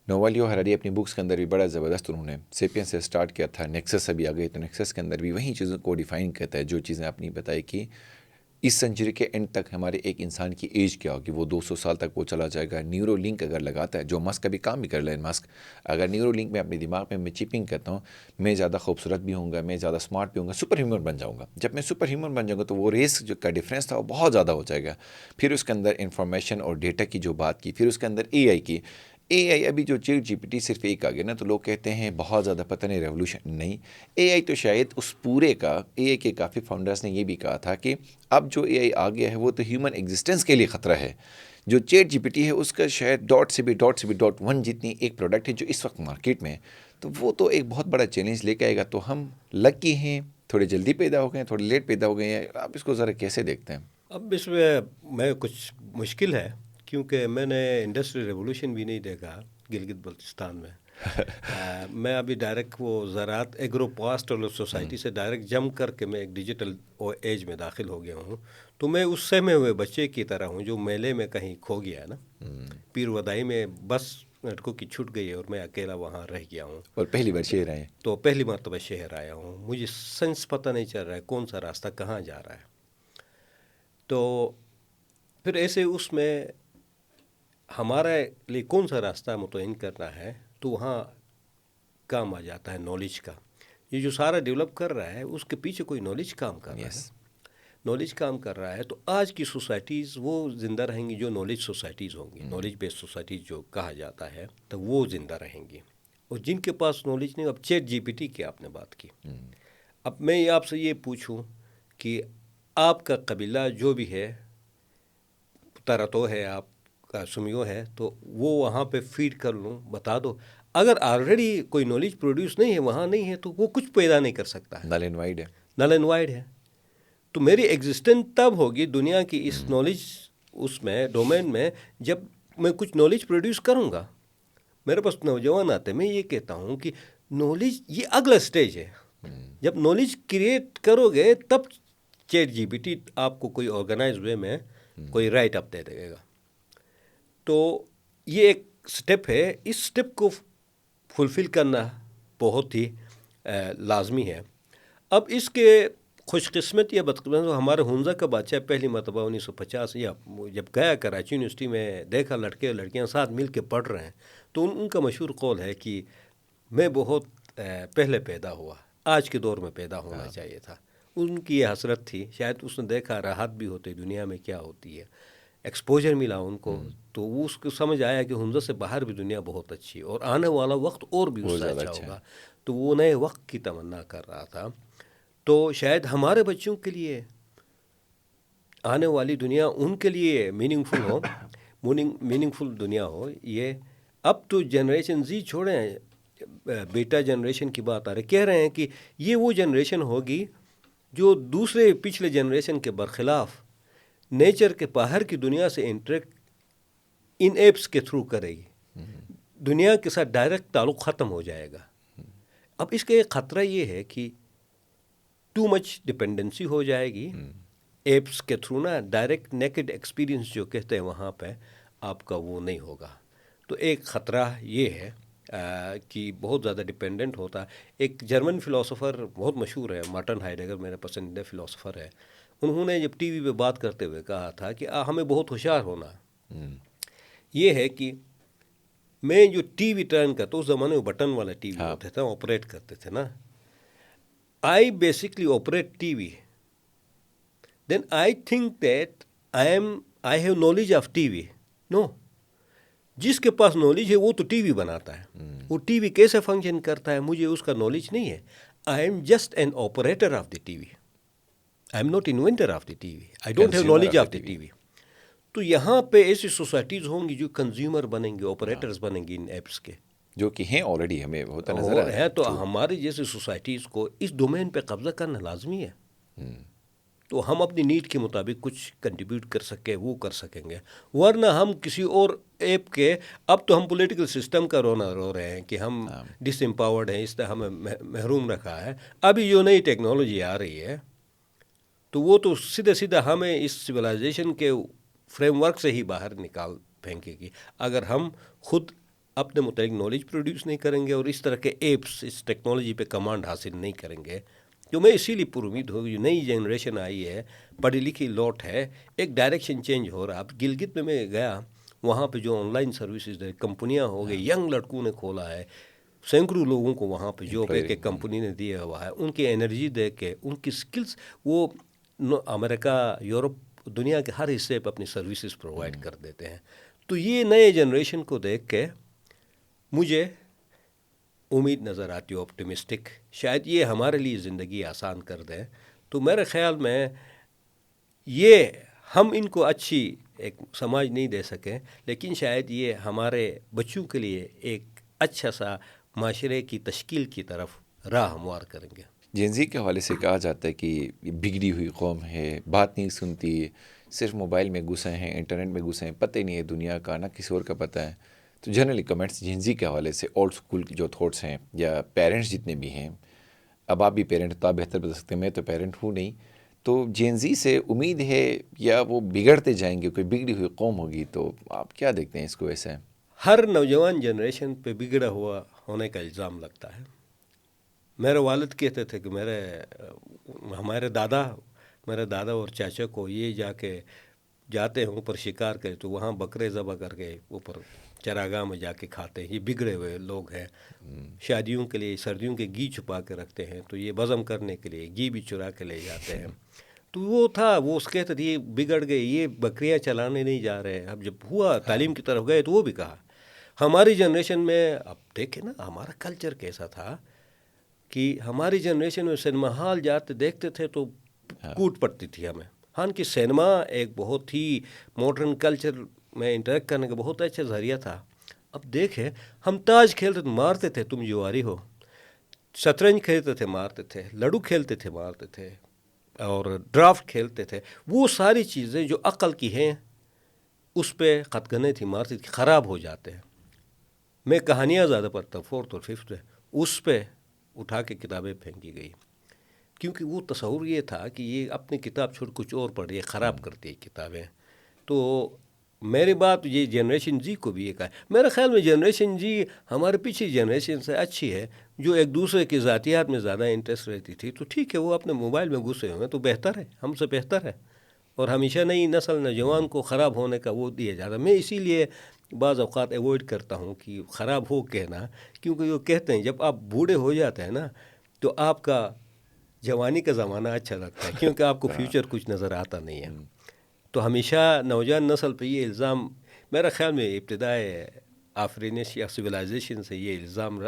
نووالیو ہراری اپنی بکس کے اندر بھی بڑا زبردست انہوں نے سیپین سے سٹارٹ کیا تھا, نیکسس ابھی آ گئی تو نیکسس کے اندر بھی وہی چیزوں کو ڈیفائن کرتا ہے جو چیزیں آپ نے بتائی کہ اس سنچری کے اینڈ تک ہمارے ایک انسان کی ایج کیا ہوگی, وہ 200 سال تک وہ چلا جائے گا. نیورو لنک اگر لگاتا ہے, جو مسک ابھی کام بھی کر لیں مسک, اگر نیورو لنک میں اپنے دماغ میں چپنگ کرتا ہوں, میں زیادہ خوبصورت بھی ہوں گا, میں زیادہ اسمارٹ بھی ہوں گا, سپر ہیومن بن جاؤں گا. جب میں سپر ہیومن بن جاؤں گا تو وہ ریس جو کا ڈفرینس تھا وہ بہت زیادہ ہو جائے گا. پھر اس کے اندر انفارمیشن اور ڈیٹا کی جو بات کی, پھر اس کے اندر اے آئی کی. اے آئی ابھی جو چیٹ جی پی ٹی صرف ایک آ گیا نا, تو لوگ کہتے ہیں بہت زیادہ پتہ نہیں ریولوشن نہیں. اے آئی تو شاید اس پورے کا, اے آئی کے کافی فاؤنڈرز نے یہ بھی کہا تھا کہ اب جو اے آئی آ گیا ہے وہ تو ہیومن ایگزسٹنس کے لیے خطرہ ہے. جو چیٹ جی پی ٹی ہے اس کا شاید ڈاٹ سے بھی ڈاٹ 1 جتنی ایک پروڈکٹ ہے جو اس وقت مارکیٹ میں ہے, تو وہ تو ایک بہت بڑا چیلنج لے کے آئے گا. تو ہم لکی ہیں, تھوڑے جلدی پیدا ہو گئے ہیں, تھوڑے لیٹ پیدا ہو گئے ہیں. آپ اس کو ذرا کیسے دیکھتے ہیں؟ اب اس میں کچھ مشکل ہے کیونکہ میں نے انڈسٹریل ریولوشن بھی نہیں دیکھا گلگت بلتستان میں. میں ابھی ڈائریکٹ وہ زراعت ایگرو پاسٹرل سوسائٹی سے ڈائریکٹ جم کر کے میں ایک ڈیجیٹل ایج میں داخل ہو گیا ہوں. تو میں اس سہمے ہوئے بچے کی طرح ہوں جو میلے میں کہیں کھو گیا ہے نا, پیر ودائی میں بس لڑکوں کی چھوٹ گئی اور میں اکیلا وہاں رہ گیا ہوں. اور پہلی بار شہر آئے, تو پہلی مرتبہ شہر آیا ہوں, مجھے سینس پتہ نہیں چل رہا ہے کون سا راستہ کہاں جا رہا ہے. تو پھر ایسے اس میں ہمارے لیے کون سا راستہ متعین کرنا ہے, تو وہاں کام آ جاتا ہے نالج کا. یہ جو سارا ڈیولپ کر رہا ہے اس کے پیچھے کوئی نالج کام کر رہا ہے. نالج کام کر رہا ہے تو آج کی سوسائٹیز وہ زندہ رہیں گی جو نالج سوسائٹیز ہوں گی, نالج بیس سوسائٹیز جو کہا جاتا ہے, تو وہ زندہ رہیں گی. اور جن کے پاس نالج نہیں, اب چیٹ جی پی ٹی کی آپ نے بات کی, اب میں آپ سے یہ پوچھوں کہ آپ کا قبیلہ جو بھی ہے ترتو ہے, آپ کا سمیو ہے, تو وہ وہاں پہ فیڈ کر لوں, بتا دو. اگر آلریڈی کوئی نالج پروڈیوس نہیں ہے, وہاں نہیں ہے, تو وہ کچھ پیدا نہیں کر سکتا ہے, نل اینڈ وائڈ ہے. نل اینڈ وائڈ ہے. تو میری ایگزسٹنس تب ہوگی دنیا کی اس نالج اس میں ڈومین میں جب میں کچھ نالج پروڈیوس کروں گا. میرے پاس نوجوان آتے, میں یہ کہتا ہوں کہ نالج یہ اگلا سٹیج ہے. جب نالج کریٹ کرو گے تب چیٹ جی پی ٹی آپ کو کوئی آرگنائز وے میں کوئی رائٹ اپ دے دے گا. تو یہ ایک سٹیپ ہے, اس سٹیپ کو فلفل کرنا بہت ہی لازمی ہے. اب اس کے خوش قسمت یا بدقسمت, ہمارے ہنزا کا بادشاہ پہلی مرتبہ 1950 یا جب گیا کراچی یونیورسٹی میں, دیکھا لڑکے اور لڑکیاں ساتھ مل کے پڑھ رہے ہیں, تو ان کا مشہور قول ہے کہ میں بہت پہلے پیدا ہوا, آج کے دور میں پیدا ہونا چاہیے تھا. ان کی یہ حسرت تھی, شاید اس نے دیکھا راحت بھی ہوتی دنیا میں کیا ہوتی ہے, ایکسپوجر ملا ان کو, تو وہ اس کو سمجھ آیا کہ ہنزا سے باہر بھی دنیا بہت اچھی ہے اور آنے والا وقت اور بھی اس سے اچھا ہوگا. تو وہ نئے وقت کی تمنا کر رہا تھا. تو شاید ہمارے بچوں کے لیے آنے والی دنیا ان کے لیے میننگ فل ہو, میننگ فل دنیا ہو. یہ اب تو جنریشن زی چھوڑیں, بیٹا جنریشن کی بات آ رہی, کہہ رہے ہیں کہ یہ وہ جنریشن ہوگی جو دوسرے پچھلے جنریشن کے برخلاف نیچر کے باہر کی دنیا سے انٹریکٹ ان ایپس کے تھرو کرے گی. دنیا کے ساتھ ڈائریکٹ تعلق ختم ہو جائے گا. اب اس کا ایک خطرہ یہ ہے کہ ٹو مچ ڈپینڈنسی ہو جائے گی ایپس کے تھرو نا, ڈائریکٹ نیکڈ ایکسپیرینس جو کہتے ہیں وہاں پہ آپ کا وہ نہیں ہوگا. تو ایک خطرہ یہ ہے کہ بہت زیادہ ڈپینڈنٹ ہوتا. ایک جرمن فلاسفر بہت مشہور ہے, مارٹن ہائیڈگر, میرے پسندیدہ فلاسفر ہے. انہوں نے جب ٹی وی پہ بات کرتے ہوئے کہا تھا کہ ہمیں بہت ہوشیار ہونا یہ ہے کہ میں جو ٹی وی ٹرن کرتا, اس زمانے میں بٹن والا ٹی وی ہوتے تھے, آپریٹ کرتے تھے نا, I basically operate TV. Then I think that I have knowledge of TV. No. جس کے پاس نالج ہے وہ تو ٹی وی بناتا ہے. وہ ٹی وی کیسے فنکشن کرتا ہے مجھے اس کا نالج نہیں ہے. I am just an operator of the TV. I am not inventor of the TV. I don't have knowledge of the TV. تو یہاں پہ ایسی سوسائٹیز ہوں گی جو کنزیومر بنیں گے, آپریٹرز بنیں گے ان ایپس کے, جو کہ ہیں آلریڈی, ہمیں ہوتا نظر آ رہا ہے. تو ہماری جیسی سوسائٹیز کو اس ڈومین پہ قبضہ کرنا لازمی ہے. تو ہم اپنی نیڈ کے مطابق کچھ کنٹریبیوٹ کر سکیں, وہ کر سکیں گے. ورنہ ہم کسی اور ایپ کے, اب تو ہم پولیٹیکل سسٹم کا رو رہے ہیں کہ ہم ڈس امپاورڈ ہیں, اس طرح ہمیں محروم رکھا ہے. ابھی جو نئی ٹیکنالوجی آ رہی ہے تو وہ تو سیدھا ہمیں اس سویلائزیشن کے فریم ورک سے ہی باہر نکال پھینکے گی اگر ہم خود اپنے متعلق نالج پروڈیوس نہیں کریں گے اور اس طرح کے ایپس اس ٹیکنالوجی پہ کمانڈ حاصل نہیں کریں گے. جو میں اسی لیے پر امید ہوگی, جو نئی جنریشن آئی ہے, پڑھی لکھی لوٹ ہے, ایک ڈائریکشن چینج ہو رہا. اب گلگت میں گیا, وہاں پہ جو آن لائن سروسز کمپنیاں ہو گئی, ینگ لڑکوں نے کھولا ہے, سینکڑوں لوگوں کو وہاں پہ جاب ایک کمپنی نے دیا ہوا ہے. ان کی انرجی دیکھ کے, ان کی سکلز, وہ امریکہ, یورپ, دنیا کے ہر حصے پہ اپنی سروسز پرووائڈ کر دیتے ہیں. تو یہ نئے جنریشن کو دیکھ کے مجھے امید نظر آتی ہے, آپٹیمسٹک. شاید یہ ہمارے لیے زندگی آسان کر دیں. تو میرے خیال میں یہ ہم ان کو اچھی ایک سماج نہیں دے سکیں, لیکن شاید یہ ہمارے بچوں کے لیے ایک اچھا سا معاشرے کی تشکیل کی طرف راہ ہموار کریں گے. جین زی کے حوالے سے کہا جاتا ہے کہ یہ بگڑی ہوئی قوم ہے, بات نہیں سنتی, صرف موبائل میں گھسے ہیں, انٹرنیٹ میں گھسے ہیں, پتہ ہی نہیں ہے دنیا کا, نہ کسی اور کا پتہ ہے. تو جنرلی کمنٹس جین زی کے حوالے سے اولڈ اسکول کے جو تھاٹس ہیں, یا پیرنٹس جتنے بھی ہیں, اب آپ بھی پیرنٹ تو آپ بہتر بتا سکتے ہیں, میں تو پیرنٹ ہوں نہیں, تو جین زی سے امید ہے یا وہ بگڑتے جائیں گے, کوئی بگڑی ہوئی قوم ہوگی, تو آپ کیا دیکھتے ہیں اس کو ایسا ہے؟ ہر نوجوان جنریشن پہ بگڑا ہوا ہونے کا الزام لگتا ہے. میرے والد کہتے تھے کہ میرے دادا اور چاچا کو یہ جاتے ہیں اوپر شکار کرے تو وہاں بکرے ذبح کر کے اوپر چراگاہ میں جا کے کھاتے ہیں. یہ بگڑے ہوئے لوگ ہیں. شادیوں کے لیے سردیوں کے گھی چھپا کے رکھتے ہیں, تو یہ بزم کرنے کے لیے گھی بھی چرا کے لے جاتے ہیں. تو وہ تھا, وہ اس کہتے تھے یہ بگڑ گئے, یہ بکریاں چلانے نہیں جا رہے. اب جب ہوا تعلیم کی طرف گئے تو وہ بھی کہا. ہماری جنریشن میں اب دیکھیں نا ہمارا کلچر کیسا تھا کہ ہماری جنریشن میں سنیما ہال جاتے دیکھتے تھے تو کوٹ پڑتی تھی ہمیں, ہاں کہ سینما ایک بہت ہی ماڈرن کلچر میں انٹریکٹ کرنے کا بہت اچھا ذریعہ تھا. اب دیکھیں ہم تاج کھیلتے تھے مارتے تھے تم جواری ہو, شطرنج کھیلتے تھے مارتے تھے, لڈو کھیلتے تھے مارتے تھے, اور ڈرافٹ کھیلتے تھے. وہ ساری چیزیں جو عقل کی ہیں اس پہ قطغنیں تھی, مارتی تھی, خراب ہو جاتے ہیں. میں کہانیاں زیادہ پڑھتا ہوں 4th اور 5th میں, اس پہ اٹھا کے کتابیں پھینکی گئی, کیونکہ وہ تصور یہ تھا کہ یہ اپنی کتاب چھوڑ کچھ اور پڑھ رہی ہے, خراب کرتی ہے کتابیں. تو میری بات یہ جنریشن جی کو بھی یہ کہا ہے. میرے خیال میں جنریشن جی ہمارے پیچھے جنریشن سے اچھی ہے, جو ایک دوسرے کی ذاتیات میں زیادہ انٹرسٹ رہتی تھی. تو ٹھیک ہے, وہ اپنے موبائل میں گھسے ہوئے تو بہتر ہے, ہم سے بہتر ہے. اور ہمیشہ نئی نسل نوجوان کو خراب ہونے کا وہ دیا جاتا ہے. میں اسی لیے بعض اوقات ایوائڈ کرتا ہوں کہ خراب ہو کہنا, کیونکہ وہ کہتے ہیں جب آپ بوڑھے ہو جاتے ہیں نا تو آپ کا جوانی کا زمانہ اچھا لگتا ہے, کیونکہ آپ کو فیوچر کچھ نظر آتا نہیں ہے. تو ہمیشہ نوجوان نسل پہ یہ الزام میرا خیال میں ابتدائے آفرینش یا سویلائزیشن سے یہ الزام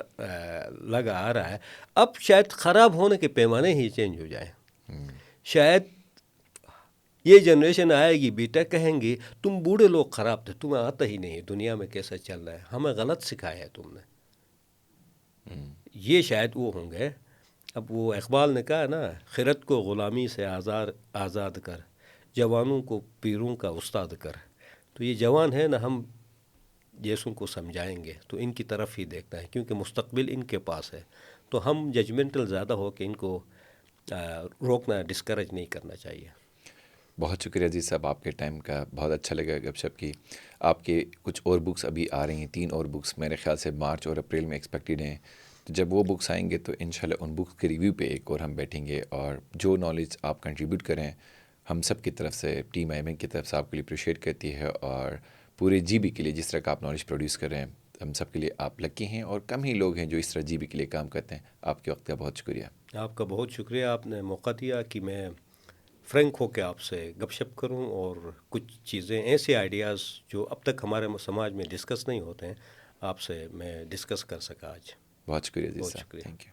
لگا آ رہا ہے. اب شاید خراب ہونے کے پیمانے ہی چینج ہو جائیں. شاید یہ جنریشن آئے گی, بیٹا کہیں گی تم بوڑھے لوگ خراب تھے, تمہیں آتا ہی نہیں دنیا میں کیسا چل رہا ہے, ہمیں غلط سکھایا ہے تم نے. یہ شاید وہ ہوں گے. اب وہ اقبال نے کہا نا, خرد کو غلامی سے آزاد کر, جوانوں کو پیروں کا استاد کر. تو یہ جوان ہے نا, ہم جیسوں کو سمجھائیں گے تو ان کی طرف ہی دیکھتا ہے, کیونکہ مستقبل ان کے پاس ہے. تو ہم ججمنٹل زیادہ ہو کہ ان کو روکنا, ڈسکریج نہیں کرنا چاہیے. بہت شکریہ عزیز صاحب آپ کے ٹائم کا, بہت اچھا لگا گپ شپ کی. آپ کے کچھ اور بکس ابھی آ رہی ہیں, 3 اور بکس میرے خیال سے مارچ اور اپریل میں ایکسپیکٹڈ ہیں. تو جب وہ بکس آئیں گے تو انشاءاللہ ان بکس کے ریویو پہ ایک اور ہم بیٹھیں گے, اور جو نالج آپ کنٹریبیوٹ کریں ہم سب کی طرف سے, ٹیم آئی کی طرف سے آپ کے لیے اپریشیٹ کرتی ہے, اور پورے جی بی کے لیے جس طرح کا آپ نالج پروڈیوس کر رہے ہیں ہم سب کے لیے آپ لکی ہیں, اور کم ہی لوگ ہیں جو اس طرح جی بی کے لیے کام کرتے ہیں. آپ کے وقت کا بہت شکریہ. آپ کا بہت شکریہ, آپ نے موقع دیا کہ میں فرینک ہو کے آپ سے گپ شپ کروں, اور کچھ چیزیں ایسے آئیڈیاز جو اب تک ہمارے سماج میں ڈسکس نہیں ہوتے ہیں آپ سے میں ڈسکس کر سکا آج. بہت شکریہ عزیز بہت صاحب, شکریہ. Thank you.